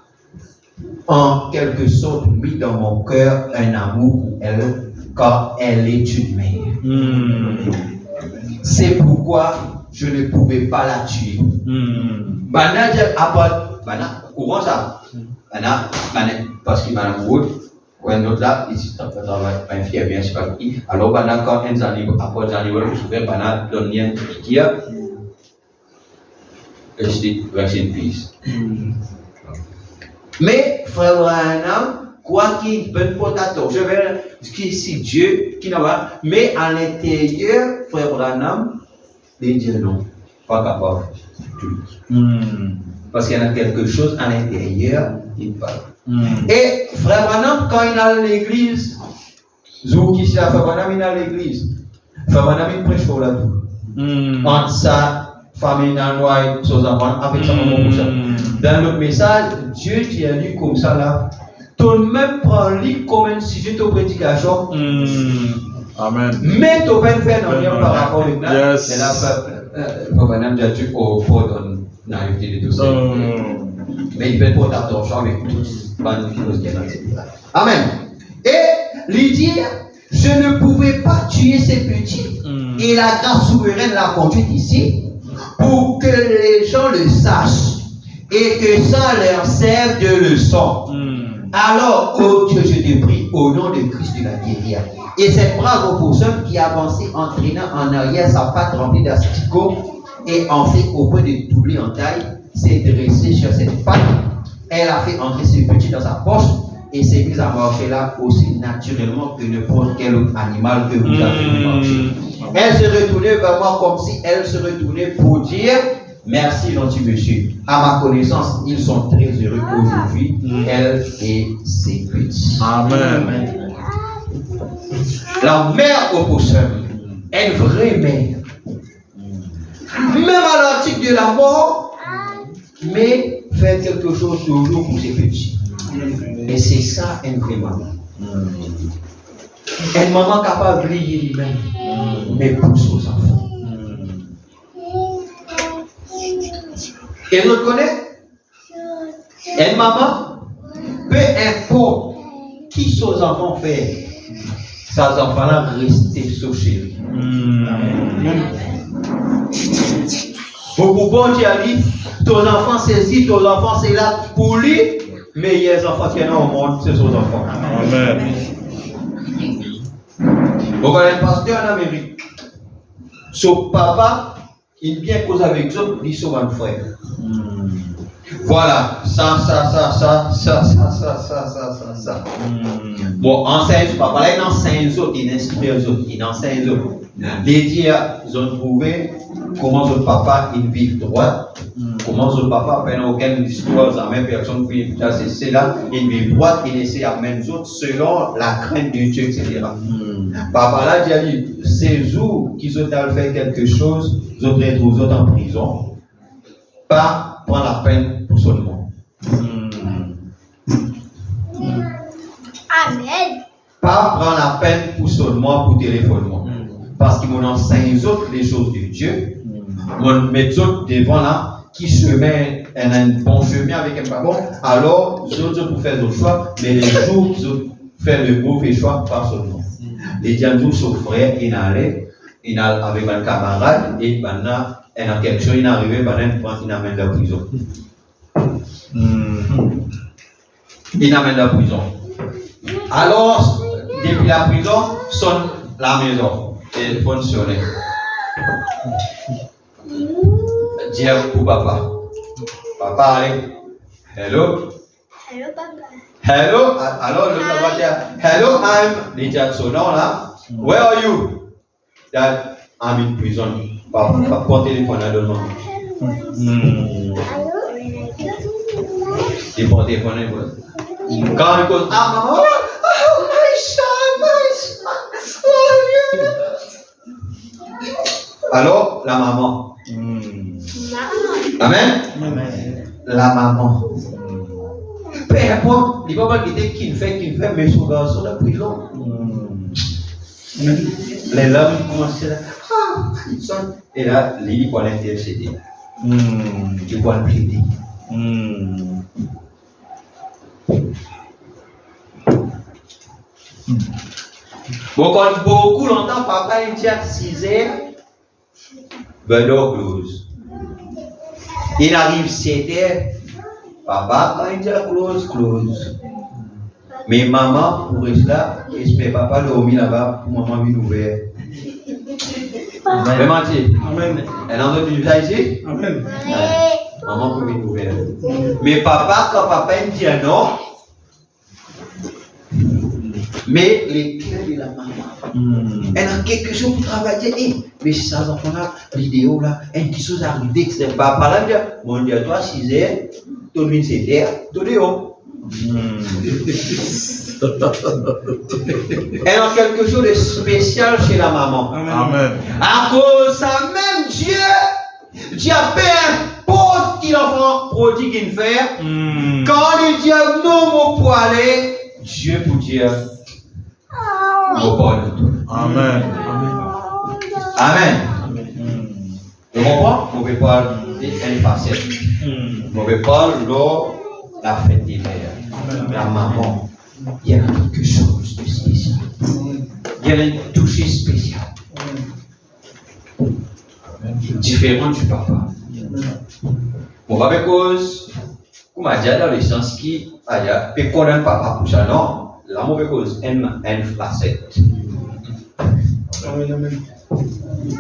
Speaker 1: en quelque sorte mis dans mon cœur un amour pour elle, car elle est une mère. C'est pourquoi je ne pouvais pas la tuer. Bana dit Bana, courant ça. Bana, parce qu'il m'a amoureux. Ou un autre là, ici, tu travailles, un infirmière, je ne sais pas qui. Alors, Bana, quand un animal, après un animal, je souviens, Bana donne un qui a. Et je dis, rest in peace. Mais, frère Branham, quoi qu'il ne peut pas t'attendre, je vais, si Dieu, qui n'a pas, mais à l'intérieur, frère Branham, il dit non, pas capable. Parce qu'il y a quelque chose à l'intérieur, il parle. Et frère Branham, quand il est à l'église, Zouki, frère Branham, il est à l'église. Frère Branham, il prêche pour la vie. Entre ça, famille Nanoy, ses enfants, avec sa maman pour ça. Dans le message, Dieu dit à lui comme ça là, ton même prend lui comme un sujet de prédication.
Speaker 2: Amen.
Speaker 1: Mais tu peux faire dans le par rapport avec là.
Speaker 2: Yes.
Speaker 1: Et là, madame Dieu au port dans l'invité de tout ça. Mais il peut porter attention avec toutes les choses qui sont là. Amen. Et lui dire, je ne pouvais pas tuer ces petits. Et la grâce souveraine l'a conduite ici pour que les gens le sachent et que ça leur serve de leçon. Alors, oh Dieu, je te prie au nom de Christ de la guérilla. Et cette brave opossum qui avançait entraînant en arrière sa patte remplie d'asticots et en fait au point de doubler en taille, s'est dressée sur cette patte. Elle a fait entrer ce petit dans sa poche et s'est mise à marcher là aussi naturellement que n'importe quel autre animal que vous avez vu marcher. Elle se retournait vers moi comme si elle se retournait pour dire merci gentil monsieur. À ma connaissance, ils sont très heureux aujourd'hui, elle et ses petits.
Speaker 2: Amen.
Speaker 1: La mère opossum est une vraie mère. Même à l'article de la mort, mais faire quelque chose toujours pour ses petits. Et c'est ça une vraie maman. Une maman capable de briller lui-même, mais pour ses enfants. Et vous connaissez? Une maman, peu importe qui ses enfants font, ses enfants-là restent sous chez lui. Beaucoup bon Dieu a dit, ton enfant c'est ci, ton enfant c'est là pour lui, mais il y a des enfants qui sont au monde, c'est ses enfants.
Speaker 2: Amen.
Speaker 1: Vous connaissez un pasteur en Amérique. Son papa, il vient cause avec eux, il sauve un frère. Voilà, ça. Bon, enseigne, papa là, il enseigne les autres, il inspire les autres, il enseigne les autres. Les dieux, ils ont trouvé comment son papa, il vit droit. Comment son papa, pendant aucune histoire, la même personne qui c'est là, il vit droit, il essaie à même les autres selon la crainte de Dieu, etc. Papa là, il a dit, ces jours qu'ils ont fait quelque chose, ils ont être aux autres en prison, pas prendre la peine pour seulement.
Speaker 4: Amen.
Speaker 1: Pas prendre la peine pour seulement pour téléphonement. Parce qu'ils m'ont enseigné les autres les choses de Dieu. Mon méthode devant là, qui se met un bon chemin avec un pas bon, alors les autres pour faire le choix, mais les jours ils ont fait le mauvais choix, pas seulement. Les diables, son frère, il allait avec un camarade, et maintenant, il a quelque chose, il est arrivé, il amène la prison. Il amène la prison. Alors, depuis la prison, sonne la maison. Et fonctionne. Dis pour papa. Papa, allez. Hello.
Speaker 4: Hello, papa.
Speaker 1: Hello. Alors, le papa dit, hello, il dit son nom là. Where are you? Dad, I'm in prison. Papa, prends le téléphone à donne-moi. Il prend le téléphone à donne. Quand il cause, ah maman, oh my son. Alors, la maman. Amen. La maman. Peu importe, il va pas quitter qui fait, mais son garçon de prison. Les hommes commencent à dire, et là, il va l'intercéder. Il va le plaider. Beaucoup longtemps, papa il dit à 6 heures, ben door close. Il arrive 7 heures, papa il dit à close. Mais maman, pour rester là, espère papa dormir là-bas pour maman vient ouvert. Amen. Amen. Elle a entendu ça ici? Amen. Maman peut venir ouvert. Mais papa, quand papa il dit non, mais les clés de la maman, elle a quelque chose pour travailler. Mais ça, on a vidéo là, une petite chose arrivée, etc. Papa là, mon Dieu, toi, 6 heures, tout le monde 7 heures, tout le monde. Elle a quelque chose de spécial chez la maman.
Speaker 2: Amen.
Speaker 1: À cause ça, même Dieu Dieu, peu importe qui l'enfant prodigue qu'il fait, quand le diable non pour aller, Dieu pour dire, mon pas de tout.
Speaker 2: Amen.
Speaker 1: Amen. Vous comprenez? Mauvais Paul, c'est une facette. Mauvais Paul, la fête des mères, la maman, il y a quelque chose de spécial. Il y a un toucher spécial. Différent du papa. Bon, avec cause, comme a dit dans le sens qui, il y a peu qu'on papa pour ça, non? La mauvaise cause, une facette.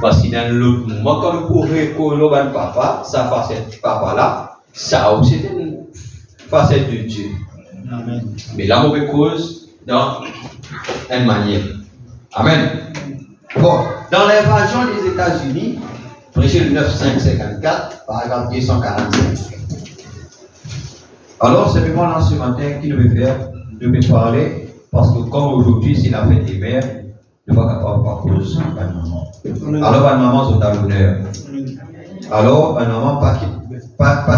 Speaker 1: Parce que dans l'autre moment, comme pour reconnaître papa, sa facette papa là, ça aussi c'est une facette de Dieu.
Speaker 3: Amen.
Speaker 1: Mais la mauvaise cause, dans une manière. Amen. Bon, dans l'invasion des États-Unis, prêché le 9-5-54, paragraphe 245. Alors, c'est vraiment là ce matin qui devait faire, devait parler, parce que comme aujourd'hui c'est la fête des mères, ne pas capable par cause de maman. Alors, ma maman sont à l'honneur. Alors, ma maman pas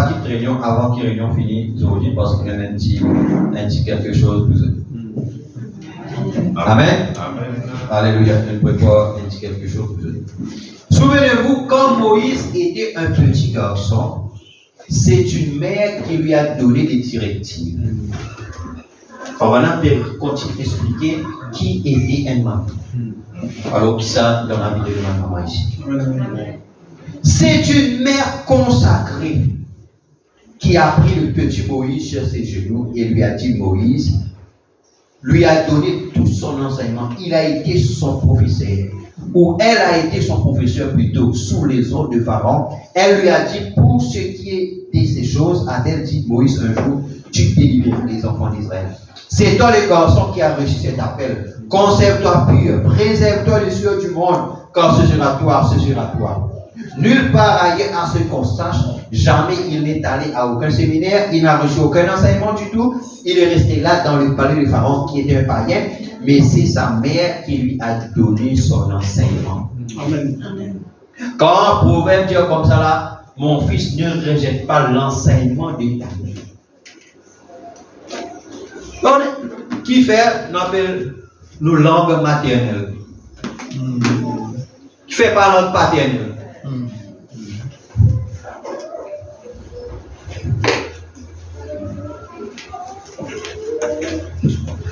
Speaker 1: quitte réunion avant que réunion finisse aujourd'hui parce qu'il y a un petit quelque chose pour eux. Amen. Alléluia. Je ne peux pas dire quelque chose pour eux. Souvenez-vous, quand Moïse était un petit garçon, c'est une mère qui lui a donné des directives. On va continuer d'expliquer qui était un maman. Alors, qui ça dans la vie de ma maman ici? C'est une mère consacrée qui a pris le petit Moïse sur ses genoux et lui a dit Moïse, lui a donné tout son enseignement. Il a été son professeur, ou elle a été son professeur plutôt, sous les ordres de Pharaon. Elle lui a dit, pour ce qui est de ces choses, a-t-elle dit Moïse un jour, tu délivres les enfants d'Israël. C'est toi le garçon qui a reçu cet appel. Conserve-toi pur, préserve-toi les cieux du monde, car ce sera toi, ce sera toi. Nulle part ailleurs à ce qu'on sache, jamais il n'est allé à aucun séminaire, il n'a reçu aucun enseignement du tout. Il est resté là dans le palais de Pharaon qui était un païen, mais c'est sa mère qui lui a donné son enseignement.
Speaker 3: Amen.
Speaker 1: Quand un proverbe dit comme ça là, mon fils ne rejette pas l'enseignement de ta mère. Donc, qui fait, on appelle nos langues maternelles. Qui fait pas langue paternelle.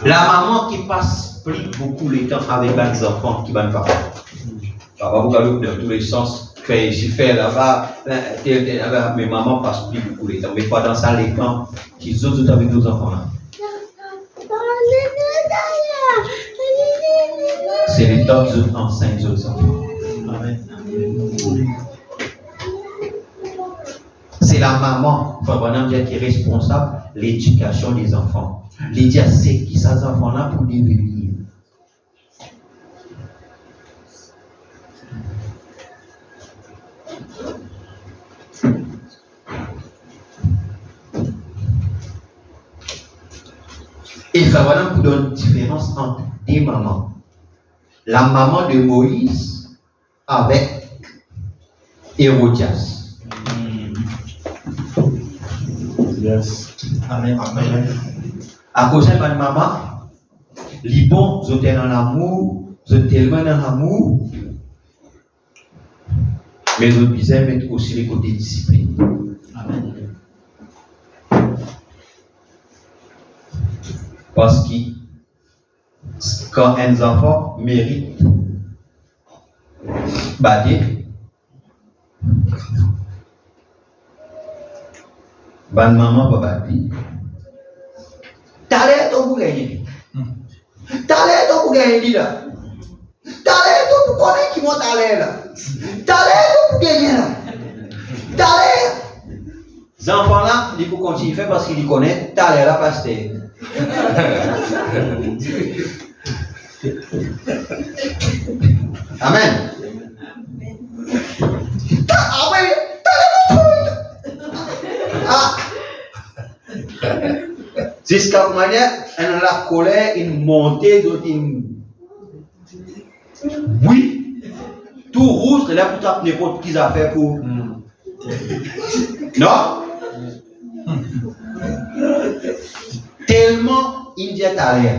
Speaker 1: La maman qui passe plus beaucoup le temps avec les enfants qui vont papa. Papa, vous allez dans tous les sens, fait ici, fait là-bas, mais maman passe plus beaucoup le temps. Mais pendant ça, les temps qu'ils ont tout avec nos enfants là. C'est le temps qu'ils ont enseignent aux enfants.
Speaker 3: Amen.
Speaker 1: C'est la maman, qui est responsable de l'éducation des enfants. Les dire c'est qui ces enfants-là pour devenir. Et ça voilà pour donner une différence entre des mamans. La maman de Moïse avec Hérodias.
Speaker 2: Yes.
Speaker 3: Amen.
Speaker 1: À cause de ma maman, les bons sont dans l'amour, sont tellement dans l'amour, mais ils ont besoin de mettre aussi les côtés discipline.
Speaker 3: Amen.
Speaker 1: Parce que quand un enfant mérite bâtir, ban maman va bâtir. T'as l'air de vous gagner. T'as l'air de vous gagner là. T'as l'air de vous connaître qui monte à l'air là. T'as l'air de vous gagner là. T'as l'air. Les enfants là, ils vont continuer à faire parce qu'ils connaissent. T'as l'air là, pasteur. Amen. Jusqu'à manière, elle la colère, une montée, une. Oui, tout rouge, là pour taper n'importe qui a fait pour. Non? Tellement il dit à l'air.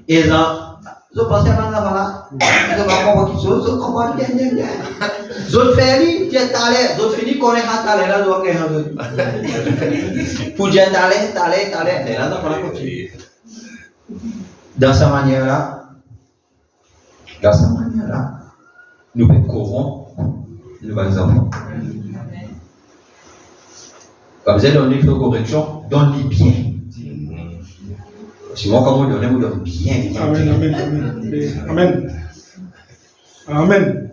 Speaker 1: Et là, je pensais à la voilà. Je vais comprendre quelque chose, je comprends bien. Je fais lui, j'ai talé, je finis qu'on est à talé là, je vais faire. Pour dire talé, et là, on va continuer. Dans sa manière-là, nous courons, nous allons enfants. Comme j'ai donné une correction, donne-lui bien. Si moi, comme vous donnez, vous donnez bien.
Speaker 2: Amen.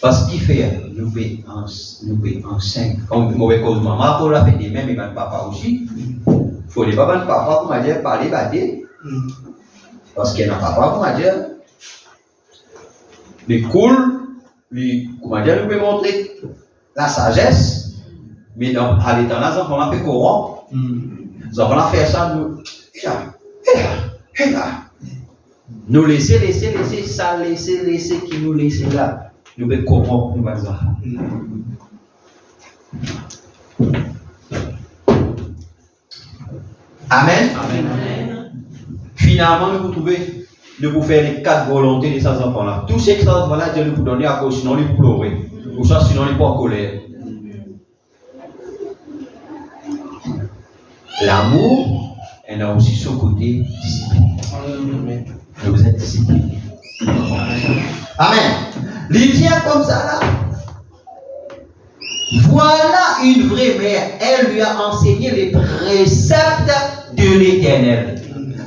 Speaker 1: Parce qu'il fait, nous payons en 5. Comme mauvais cause maman, pour la fait des mêmes, et même papa aussi. Il faut les papas de papa pour m'a dire, parler, bader. Parce qu'il y a un papa pour m'a dire, les cool, comment dire, nous pouvons montrer la sagesse. Mais dans, à l'état là, on a fait courant. On a fait ça, nous. Et là. Nous laisser ça, laisser qui nous laisse là. Nous devons corrompre, nous allons enfants. Amen. Finalement, nous vous trouvez, nous vous faire les 4 volontés de ces enfants-là. Tous ces enfants-là, Dieu nous vous donner à cause, sinon ils vous pleurer. Ou ça, sinon ils pas en colère. L'amour, elle a aussi son côté discipliné. Vous êtes discipliné. Amen. Lydia comme ça là. Voilà une vraie mère. Elle lui a enseigné les préceptes de l'Éternel.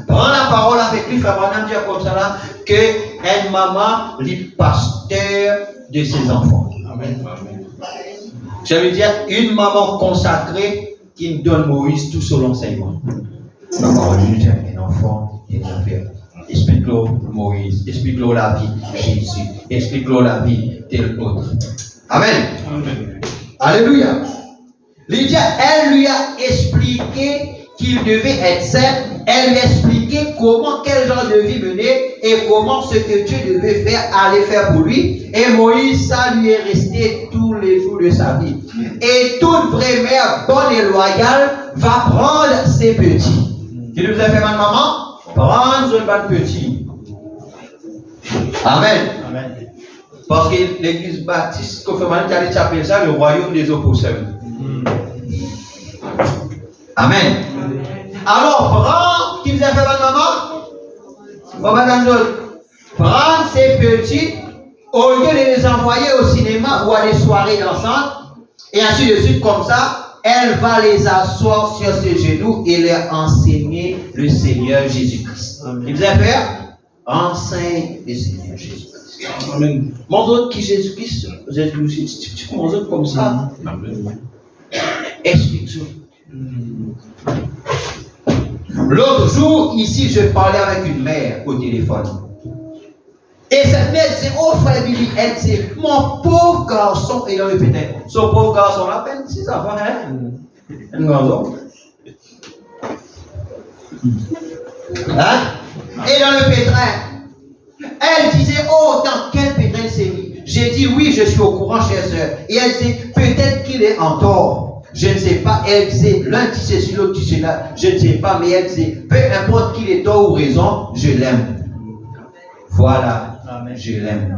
Speaker 1: Prends la parole avec lui, frère Branham dit comme ça là, que une maman, le pasteur de ses enfants.
Speaker 3: Amen.
Speaker 1: Ça veut dire une maman consacrée qui donne Moïse tout son enseignement. La parole de Dieu dit un enfant et un père. Explique-leur Moïse, explique-leur la vie de Jésus, explique-leur la vie tel autre. Amen. Alléluia. Lydia, elle lui a expliqué qu'il devait être saint. Elle lui a expliqué quel genre de vie mener et comment ce que Dieu devait faire, aller faire pour lui. Et Moïse, ça lui est resté tous les jours de sa vie. Et toute vraie mère bonne et loyale va prendre ses petits. Qui nous a fait ma maman? Prendre un bon petit. Amen. Parce que l'église baptiste, confirmation, tu appelles ça le royaume des opposeurs. Amen. Alors, prends, qui vous a fait votre maman? Prendre ces petits, au lieu de les envoyer au cinéma ou à des soirées dansantes, et ainsi de suite, comme ça, elle va les asseoir sur ses genoux et leur enseigner le Seigneur Jésus-Christ. Il vous a fait? Enseigne le Seigneur Jésus-Christ.
Speaker 2: Amen.
Speaker 1: Montre qui Jésus-Christ, tu montres comme ça. Explique-moi. L'autre jour, ici, je parlais avec une mère au téléphone. Et cette mère disait, oh frère Billy, elle disait, mon pauvre garçon est dans le pétrin. Son pauvre garçon, à peine 6 enfants, hein? Un garçon. Hein? Et dans le pétrin. Elle disait, oh, dans quel pétrin c'est mis? J'ai dit, oui, je suis au courant, chère sœur. Et elle disait, peut-être qu'il est en tort. Je ne sais pas. Elle disait, l'un dit ceci, l'autre dit cela. Je ne sais pas, mais elle disait, peu importe qu'il ait tort ou raison, je l'aime. Voilà. Amen. Je l'aime.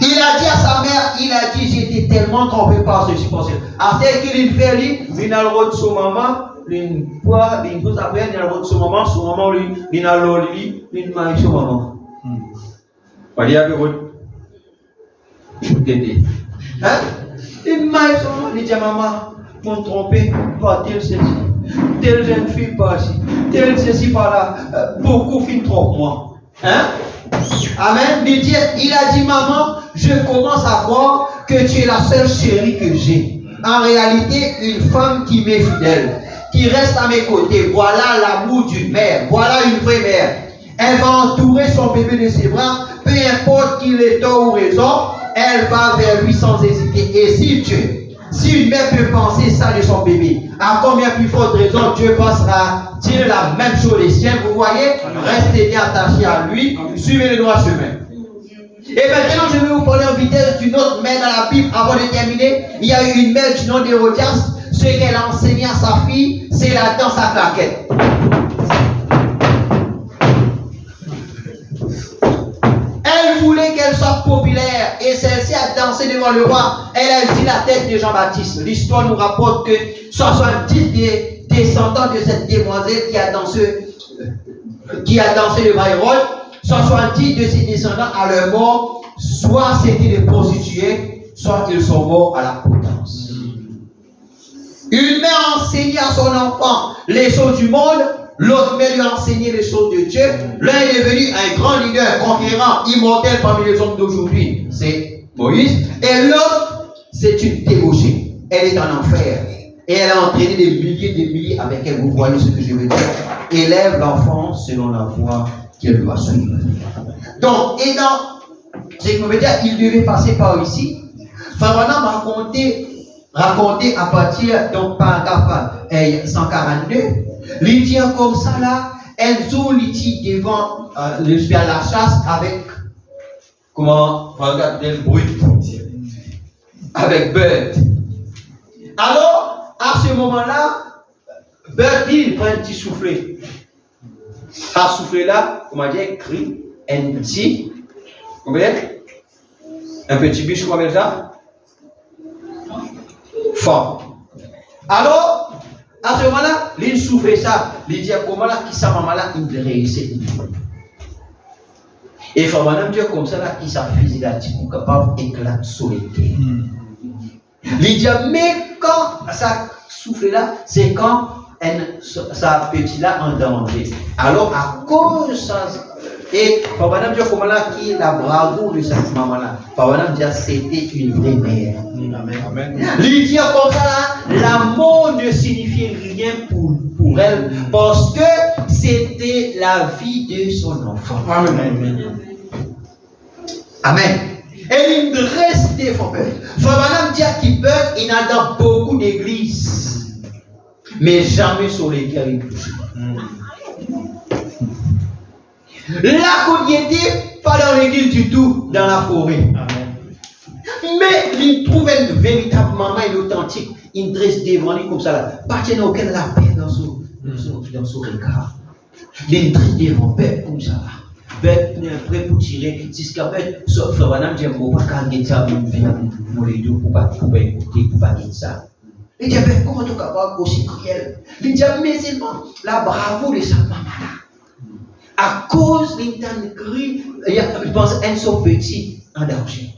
Speaker 1: Il a dit à sa mère, il a dit, j'étais tellement trompé par ceci, par cela. Après qu'il fait lui, il a le rôle de son maman, il a le rôle de son maman, il a le rôle de son maman. Il a le rôle. Hein? Il m'a dit à maman, m'ont trompé, pas tel ceci, telle jeune fille par ci, tel ceci par là, beaucoup filent trop moi. Hein? Amen. Il a dit, maman, je commence à croire que tu es la seule chérie que j'ai. En réalité, une femme qui m'est fidèle, qui reste à mes côtés. Voilà l'amour d'une mère. Voilà une vraie mère. Elle va entourer son bébé de ses bras, peu importe qu'il ait tort ou raison, elle va vers lui sans hésiter. Et si une mère peut penser ça de son bébé, à combien plus forte raison Dieu pensera dire la même chose des siens? Vous voyez, restez bien attachés à lui, suivez le droit chemin. Et maintenant, je vais vous parler en vitesse d'une autre mère dans la Bible avant de terminer. Il y a eu une mère du nom d'Hérodias. Ce qu'elle a enseigné à sa fille, c'est la danse à claquettes. Elle voulait qu'elle soit populaire et celle-ci a dansé devant le roi. Elle a dit la tête de Jean-Baptiste. L'histoire nous rapporte que 70 des descendants de cette demoiselle qui a dansé devant Hérode, 70 de ses descendants à leur mort, soit c'était des prostituées, soit ils sont morts à la potence. Une mère enseignait à son enfant les choses du monde, l'autre mère lui a enseigné les choses de Dieu. L'un est devenu un grand leader, conquérant, immortel parmi les hommes d'aujourd'hui, c'est Moïse. Et l'autre, c'est une débauchée. Elle est en enfer. Et elle a entraîné des milliers avec elle. Vous voyez ce que je veux dire. Élève l'enfant selon la voie qu'elle doit suivre. Donc, et dans ce que veut dire, il devait passer par ici. Frère Branham raconté à partir, donc, paragraphe 142. Il dit comme ça là, elles ont l'outil devant la chasse avec, comment, regardez le bruit, avec Bert. Alors, à ce moment-là, Bert dit, il prend un petit soufflet. À souffler là, comment dire, crie, un petit, vous voyez, un petit biche comme ça, fort. Alors, à ce moment-là, il souffle ça. Il dit à comment là, qui ça, maman là, il réussit. Et il faut maintenant dire comme ça là, qui ça physique là, tu es capable d'éclater sur les terres. Il dit, mais quand ça souffle là, c'est quand ça petit là en danger. Alors, à cause de ça, et il faut maintenant dire comment là, qui est la bravoure de cette maman là. Il faut maintenant dire, c'était une vraie mère.
Speaker 2: Amen.
Speaker 1: Il dit comme ça là, la mort ne signifiait rien pour elle parce que c'était la vie de son enfant.
Speaker 2: Amen.
Speaker 1: Amen. Et il reste des fois peur. Madame dit qu'il peut, il y en a dans beaucoup d'églises, mais jamais sur lesquelles il touche. La communauté, pas dans l'église du tout, dans la forêt.
Speaker 3: Amen.
Speaker 1: Mais il trouve une véritable maman, une authentique, une dresse devant lui comme ça là. Pas qu'il n'y a aucun la paix dans son regard. Il dresse devant paix comme ça là. Bête n'est prêt pour tirer, si ce qu'a fait, sauf que madame dit, on va pas gagner ça, pour les deux, pour pas écouter, pour pas gagner ça. Il dit, ben, comment tu es capable aussi cruel? Il dit, mais c'est bon, la bravo de sa maman là. À cause d'un cri, il pense un son petit en danger.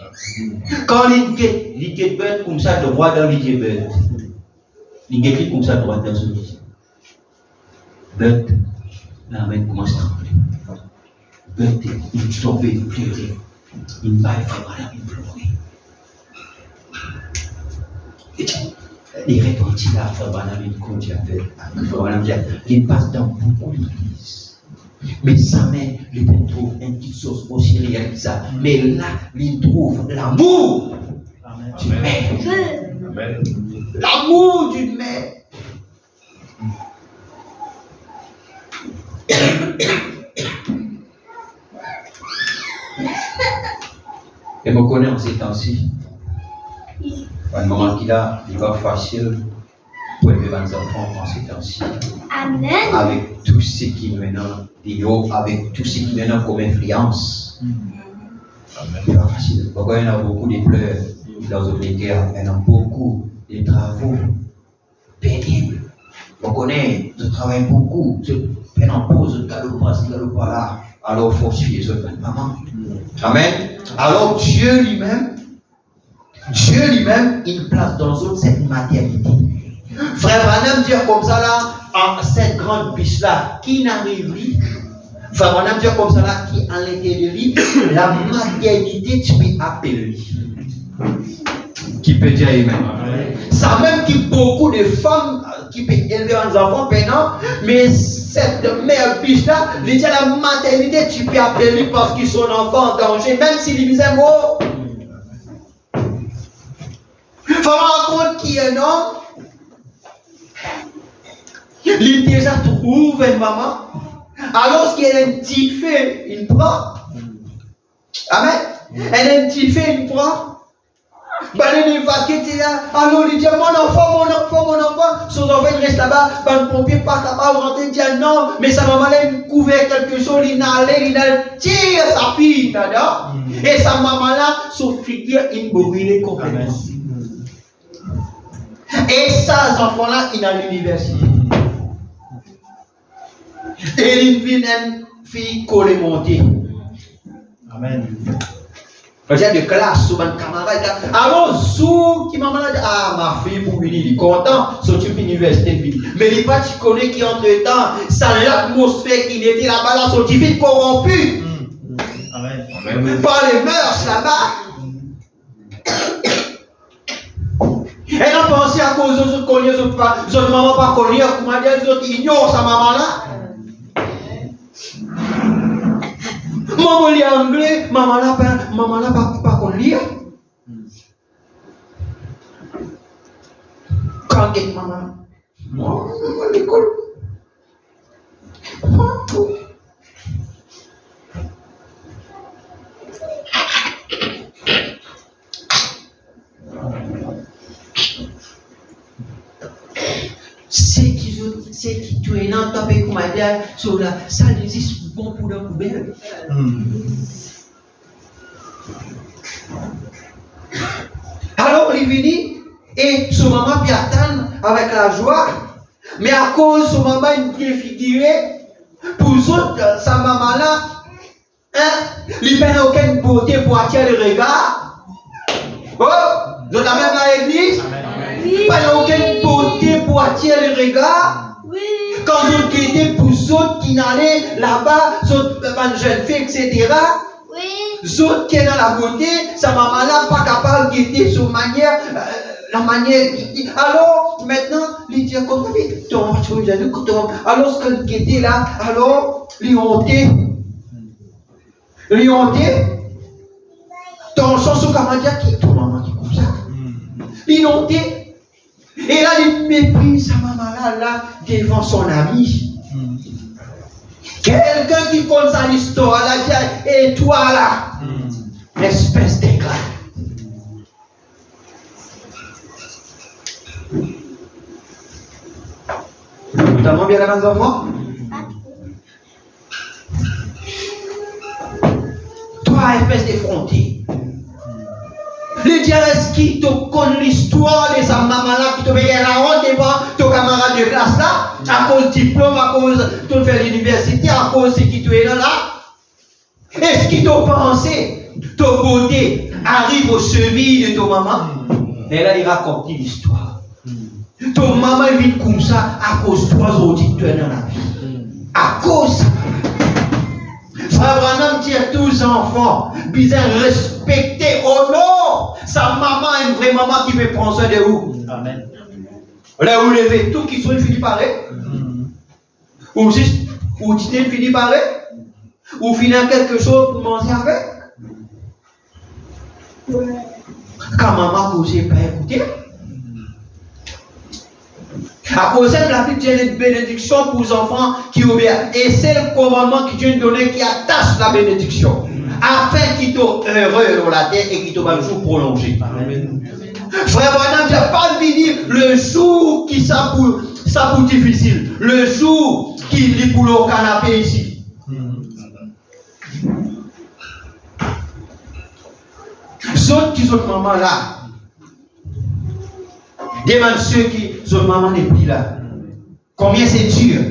Speaker 1: Quand il get bête comme ça, droit dans l'idée bête. Il get comme ça, droit dans son idée. Bête, la main commence à trembler. Bête, il tombait, il pleurait. Il m'a fait mal, il pleurait. Il répondit là, frère Banam, il continue à faire. Frère Banam dit, il passe dans beaucoup d'églises. Mais sa mère, il trouve une petite chose aussi réelle que ça. Mais là, il trouve l'amour d'une mère.
Speaker 2: Amen.
Speaker 1: L'amour d'une mère. Et me connaît en ces temps-ci. Un moment qu'il a, il va facile pour élever les enfants en ces temps-ci.
Speaker 4: Amen.
Speaker 1: Avec tout ce qui maintenant avec tout ce qui maintenant comme influence. C'est pas facile. Pourquoi il y en a beaucoup de pleurs dans les guerres, il y en a beaucoup de travaux pénibles. On connaît, je travaille beaucoup, je fais en pause, je galope là. Alors, fortifier ce maman. Amen. Alors, Dieu lui-même, il place dans eux cette maternité. Frère Branham dit comme ça là, en cette grande biche là, qui n'arrive pas. Frère Branham dit comme ça là, qui en l'intérieur de lui, la maternité, tu peux appeler. Qui peut dire Amen. Ça même qui beaucoup de femmes qui peuvent élever un enfant peinant, mais cette mère biche là, il dit la maternité, tu peux appeler parce qu'ils sont enfants en danger, même s'il disait un mot. Il faut rendre compte qu'il y a un homme, il déjà trouve une maman, alors qu'il y a un petit feu, il prend. Amen. Elle a un petit fait, il prend. Ben, il va quitter là. Alors, il dit, mon enfant. Son enfant, il reste là-bas. Ben, le pompier part là-bas, rentrer, il dit, non, mais sa maman, là, il couvert quelque chose, il a tiré sa fille là-dedans. Et sa maman, là, son figure, il brûlait complètement. Et ça, ces enfants-là, il est à l'université. Et il vient une fille collée montée.
Speaker 3: Amen.
Speaker 1: J'ai de classe, souvent de camarades. Alors, sous qui m'a dit, ah, ma fille, pour venir, il est content, sortir de l'université. Mais il n'est pas, tu connais qui entre-temps, ça l'atmosphère qui était là-bas, là, sorti vite corrompu.
Speaker 3: Amen.
Speaker 1: Par les mœurs là-bas. Elle a pensé à cause des autres colliers, les autres mamans pas colliers, comment dire, les autres ignorent sa maman-là. Maman lit anglais, maman là pas qu'on lire. Quand est maman? Moi, à l'école. C'est qui tu es là, tu as payé comme sur la salle existe bon pour la poubelle. Alors il vient et son maman puis attend avec la joie, mais à cause son maman il défiguré, pour autres, sa maman là, il n'a aucune beauté pour attirer le regard. Oh, de la même à l'église. Il n'a aucune beauté pour attirer le regard. Quand vous guettez pour ceux qui n'allaient là-bas, une jeune fille, etc. Ceux qui sont dans la beauté, sa maman-là pas capable de guetter sur la manière. Alors, maintenant, il dit, comment alors, ce qu'elle guettait là, alors, lui honté. Ton chanson, comment dire, qui ton maman qui comme ça? Lui honté. Et là, il méprise sa maman là devant son ami. Quelqu'un qui compte sa histoire là, dit, et toi là, espèce d'ingrat. Notamment bien les enfants. Toi, espèce d'effronté. Le diarès qui te connaît l'histoire de sa maman-là, qui te fait la honte devant ton camarade de classe là, à cause du diplôme, à cause de ton fait l'université, à cause de qui tu es là. Est-ce qu'il t'a pensé, ta beauté arrive au cheville de ton maman? Et là, il raconte l'histoire. Ton maman vit comme ça à cause de trois auditeurs dans la vie. À cause. Frère Branham dit à tous les enfants, bien respecter, honor sa maman, une vraie maman qui veut prendre soin de vous.
Speaker 3: Amen.
Speaker 1: Là où lever tout qui sont finis par ou juste, ou tu t'es fini par ou finir quelque chose pour manger avec. Quand maman causait pas écouter. À cause de la petite bénédiction pour les enfants qui obéissent. Et c'est le commandement que Dieu nous donne qui attache la bénédiction. Afin qu'ils soient heureux dans la terre et qu'ils soient un jour prolongé. Amen. Frère Branham, il n'y a pas fini le jour qui ça pour difficile. Le jour qui est pour le canapé ici. Ceux qui sont maman là. Demande ceux qui sont maman n'est plus là. Combien c'est dur.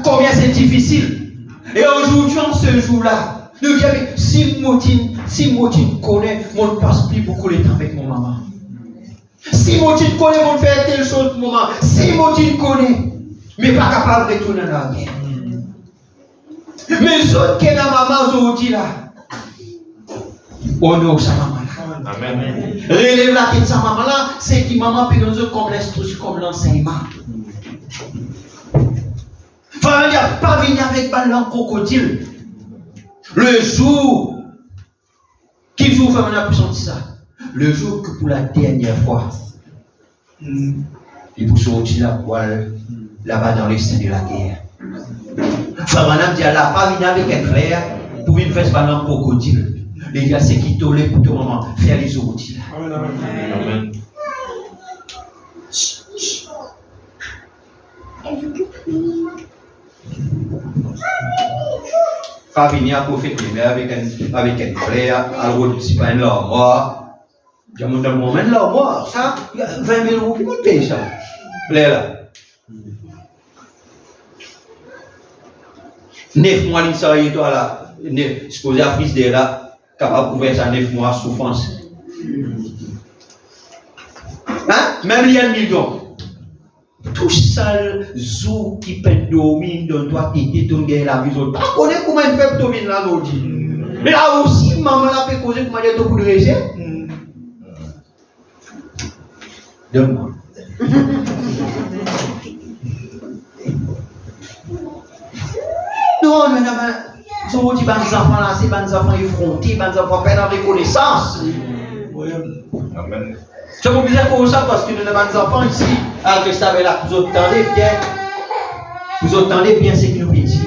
Speaker 1: Combien c'est difficile. Et aujourd'hui, en ce jour-là, nous disons, si Motine connaît, on ne passe plus beaucoup de temps avec mon maman. Si Motine connaît, on fait telle chose pour maman. Si Motine connaît, mais pas capable de retourner dans la guerre. Mais ceux qui sont dans maman aujourd'hui là, honore sa maman là.
Speaker 3: Amen.
Speaker 1: Relève la tête de sa maman là, c'est qui maman peut nous comme l'instruction, comme l'enseignement. Enfin, il n'y a pas venir avec ballon crocodile. Le jour, quel jour fait on a pu sentir ça? Le jour que pour la dernière fois, il vous sortit la poêle là-bas dans les seins de la guerre. Enfin, madame dit, elle n'a pas venu avec un frère pour une faire ballon crocodile. Les gars, c'est qui t'olé pour ton moment. Faire les autres.
Speaker 2: Amen.
Speaker 1: Pas venir à profiter, mais avec un frère, alors c'est pas un l'armoire. J'ai mon moment l'armoire, ça, 20 000 euros, qui me paye ça? Là. 9 mois, il s'est toi là, supposé à fils de là, capable de couvrir ça 9 mois souffrance. Hein? Même il y a 1 million. Tout ça, zou qui peut dominer dans toi, qui était ton gars la vie. Tu connais comment il fait pour dominer là, l'autre? Mais là aussi, maman a fait causer comment il y a tout pour le réussir. Donne-moi. Non, madame, ce sont des enfants là, c'est des enfants effrontés, des enfants perdent en reconnaissance.
Speaker 3: Amen.
Speaker 1: C'est pour bizarre comme ça parce que nous avons des enfants ici, avec ça, là, vous entendez bien ce qu'il nous dit.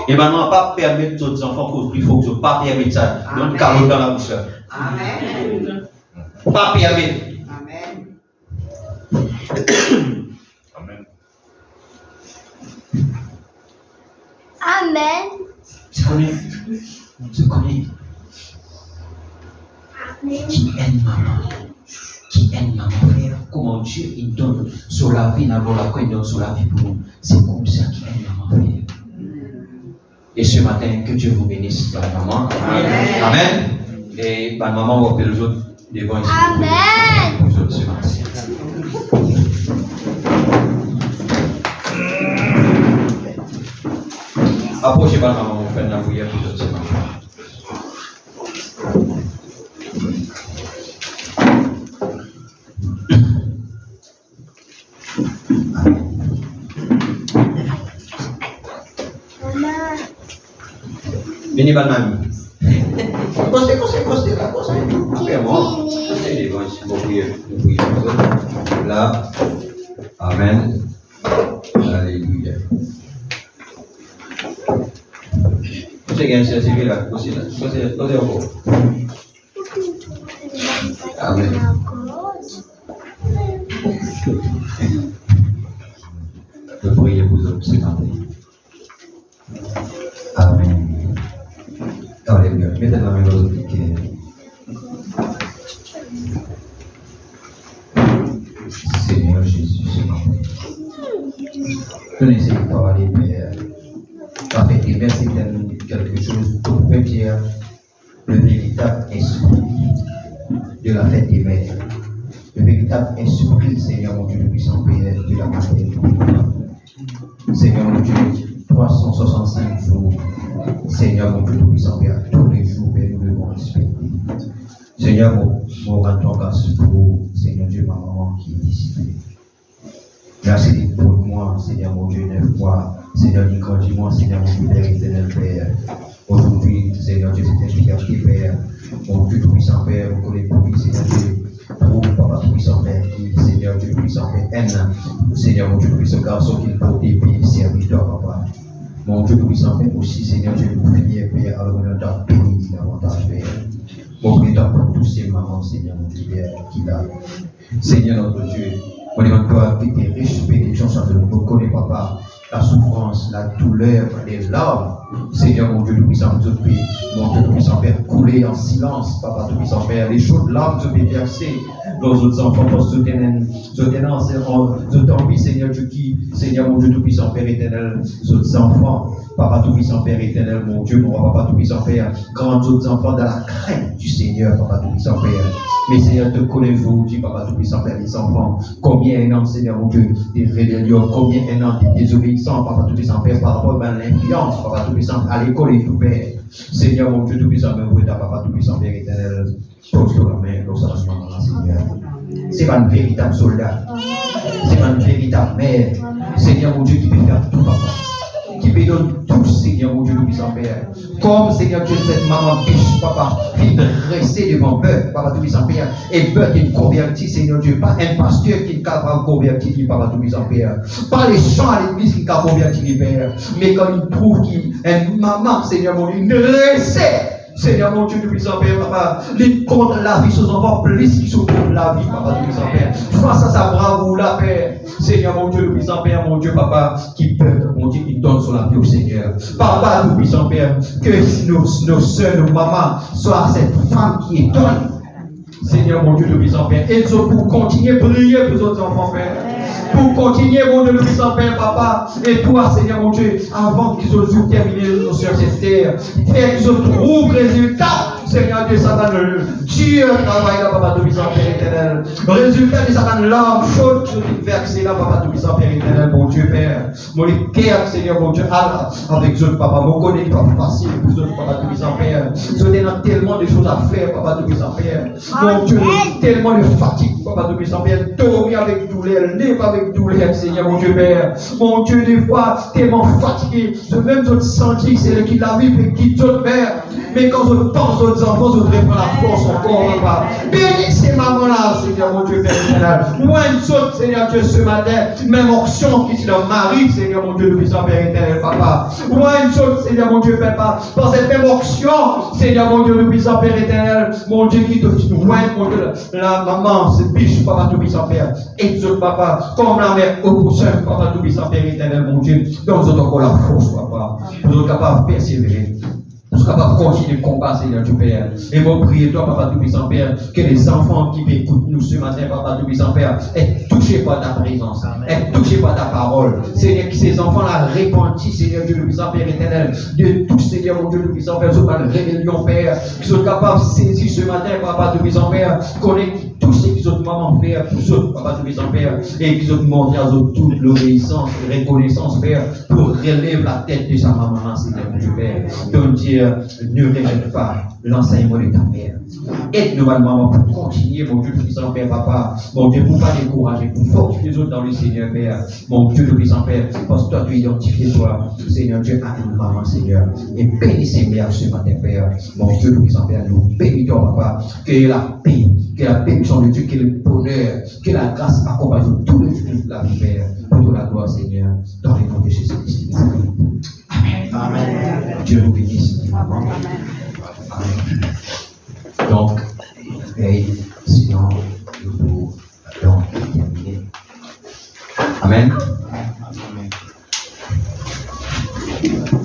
Speaker 1: Et maintenant, pas permettre aux enfants construire, il faut que je ne pas permettre ça. Donc, carotte dans la bouche.
Speaker 5: Amen.
Speaker 1: Pas permettre.
Speaker 5: Amen.
Speaker 3: Amen.
Speaker 4: Amen.
Speaker 1: Tu connais. Qui aime maman? Qui aime maman, frère? Comment Dieu il donne sur la vie, d'abord la il donne sur la vie pour nous. C'est comme ça qu'il aime maman, frère. Et ce matin, que Dieu vous bénisse, par maman.
Speaker 5: Amen.
Speaker 1: Amen. Et par maman, on va appeler les autres devant ici.
Speaker 4: Amen.
Speaker 1: Les autres ce matin. Approchez par maman, on fait la prière pour les autres ce matin. Venez, bonne mamie. Costez. Après moi. Costez devant ici pour prier. Là. Amen. Alléluia. C'est bien, c'est civil là. Costez encore. Amen. Je prie pour vous ce matin. Amen. Alléluia. Mettez la main dans le cœur. Seigneur Jésus, ce matin. Je n'essaie pas parler, Père. Parfait, et merci quelque chose pour dire le véritable esprit de la fête des mères. Le véritable esprit, Seigneur mon Dieu, le puissant Père de la maternité. Seigneur mon Dieu, 365 jours. Seigneur mon Dieu, tout-puissant Père, tous les jours, Père, nous devons respecter. Seigneur, mon rends grâce pour Seigneur Dieu, ma maman qui est disciplinée. Merci pour moi, Seigneur mon Dieu, 9 mois. Seigneur, grandis-moi, Seigneur mon Dieu, Père éternel, Père. Aujourd'hui, Seigneur Dieu, c'est un fierté, Père. Mon Dieu, tout-puissant Père, vous connaissez pour lui, Seigneur Dieu. Pour Papa tout-puissant Père, qui, Seigneur Dieu, tout-puissant Père, aime, Seigneur mon Dieu, tout-puissant garçon qu'il porte des pieds, serviteur, Papa. Mon Dieu tout-puissant Père, aussi, Seigneur Dieu, nous prions, Père, alors on a béni davantage, Père. Mon Dieu, pour tous ces mamans, Seigneur mon Dieu, Père, qui l'a. Seigneur notre Dieu, on demande toi que tes riches bénédictions soient de nous. Reconnais, Papa, la souffrance, la douleur, les larmes. Seigneur, mon Dieu tout-puissant, je prie. Mon Dieu tout-puissant, Père, couler en silence, Papa tout-puissant, Père. Les chaudes larmes, je vais verser dans nos autres enfants, parce que je t'envie, Seigneur Dieu, qui, Seigneur, mon Dieu tout-puissant, Père éternel, nos autres enfants. Papa tout-puissant, Père éternel, mon Dieu, mon roi, Papa tout-puissant, Père, grands autres enfants dans la crainte du Seigneur, Papa tout-puissant, Père. Mais Seigneur, te connais-vous, dit Papa tout-puissant, Père, les enfants, combien un an, Seigneur, mon Dieu, des rébellions, combien un an des désobéissants, Papa tout-puissant, Père, par rapport à l'influence, Papa tout-puissant, à l'école et tout, Père. Seigneur, mon Dieu tout-puissant, mais vous êtes Papa tout-puissant, Père éternel, pose la main, dans sa main, Seigneur. C'est pas un véritable soldat, c'est pas une véritable mère. Seigneur, mon Dieu, qui peut faire tout, Papa. Qui bénit tous, Seigneur, mon Dieu, nous puissons Père. Comme, Seigneur Dieu, cette maman biche, papa, qui dressée devant Beuh, papa, tout puissant Père. Et Beuh qui est converti, Seigneur Dieu, pas un pasteur qui est capable de convertir, papa, tout puissant Père. Pas les chants à l'église qui est capable de convertir, Père. Mais quand il trouve qu'il est une maman, Seigneur, mon Dieu, dressée. Seigneur mon Dieu, nous puissons Père, papa, les contre la vie, ses enfants plus qui sont contre la vie, papa, nous puissons Père. Face à sa bravoure, la Père. Seigneur mon Dieu, nous puissons Père, mon Dieu, papa, qui peut, mon Dieu, qui donne son la vie au Seigneur. Papa, nous puissons Père, que nos soeurs, nos mamans, soient cette femme qui étonne. Seigneur mon Dieu, nous puissons Père. Et pour continuer à prier pour les autres enfants, Père. Pour continuer, mon Dieu, nous puissons Père, papa. Et toi, Seigneur mon Dieu, avant qu'ils aient terminé nos soeurs sur cette terre, Père, qu'ils trouvent résultat. Seigneur Dieu, Satan, Dieu travaille là, papa, nous puissons Père éternel. Résultat de Satan, l'âme chaude, je versé là, papa, nous puissons Père éternel, mon Dieu, Père. Mon cœur, Seigneur, mon Dieu, Allah, avec eux, papa, mon connaît pas facile pour eux, papa, nous puissons Père. Nous avons tellement de choses à faire, papa, nous puissons Père. Mon Dieu, tellement de fatigue, papa, nous puissons Père. Dormir avec douleur, lève avec douleur, Seigneur, mon Dieu, Père. Mon Dieu, des fois, tellement fatigué, je même je sens que c'est le qui la vie, mais qui te Père. Mais quand je pense aux enfants, je voudrais prendre la force encore, papa. Bénis ces mamans-là, Seigneur, mon Dieu, Père. Moi, une chose, Seigneur Dieu, ce matin, même option qui est leur mari, Seigneur, mon Dieu, le puissant Père éternel, papa. Moi, une chose, Seigneur, mon Dieu, papa, par cette même option, Seigneur, mon Dieu, le puissant Père éternel, mon Dieu, qui te loin, mon Dieu, la maman, c'est biche, papa, tout puissant Père. Exauce, papa, comme la mère opposition, papa, tout puissant Père éternel, mon Dieu, donc nous avons encore la force, papa. Nous sommes capables de persévérer. Nous sommes capables de continuer le combat, Seigneur Dieu Père. Et mon prier, toi, Papa Tout-Puissant Père, que les enfants qui écoutent nous ce matin, Papa Tout-Puissant Père, aient touché par ta présence, aient touché par ta parole. Seigneur, que ces enfants-là répandissent, Seigneur Dieu, le puissant Père éternel, de tout, Seigneur, mon Dieu, le puissant Père, sur la rébellion, Père, qui sont capables de saisir ce matin, Papa Tout-Puissant Père, connaître tout ce qu'ils ont maman faire pour ceux, Papa Tout-Puissant Père, et qu'ils ont demandé à eux toute l'obéissance, reconnaissance, Père, pour relever la tête de sa maman, Seigneur Dieu Père. Donc, Dieu, ne rejette pas l'enseignement de ta mère. Aide-nous, maman, pour continuer, mon Dieu, le puissant Père, papa, mon Dieu, pour ne pas décourager, pour fortifier les autres dans le Seigneur, Père, mon Dieu, le puissant Père, parce que toi, tu identifies toi, Seigneur Dieu, à une maman, Seigneur, et bénis ces mères ce matin, Père, mon Dieu, le puissant Père, nous bénissons, papa, que la paix, que la bénédiction de Dieu, que le bonheur, que la grâce accompagne tous les jours de la vie, Père, pour la gloire, Seigneur, dans le nom de Jésus-Christ. Amen. Amen. Dieu nous bénisse. Amen. Donc, et sinon, nous pouvons donc terminer. Amen. Amen.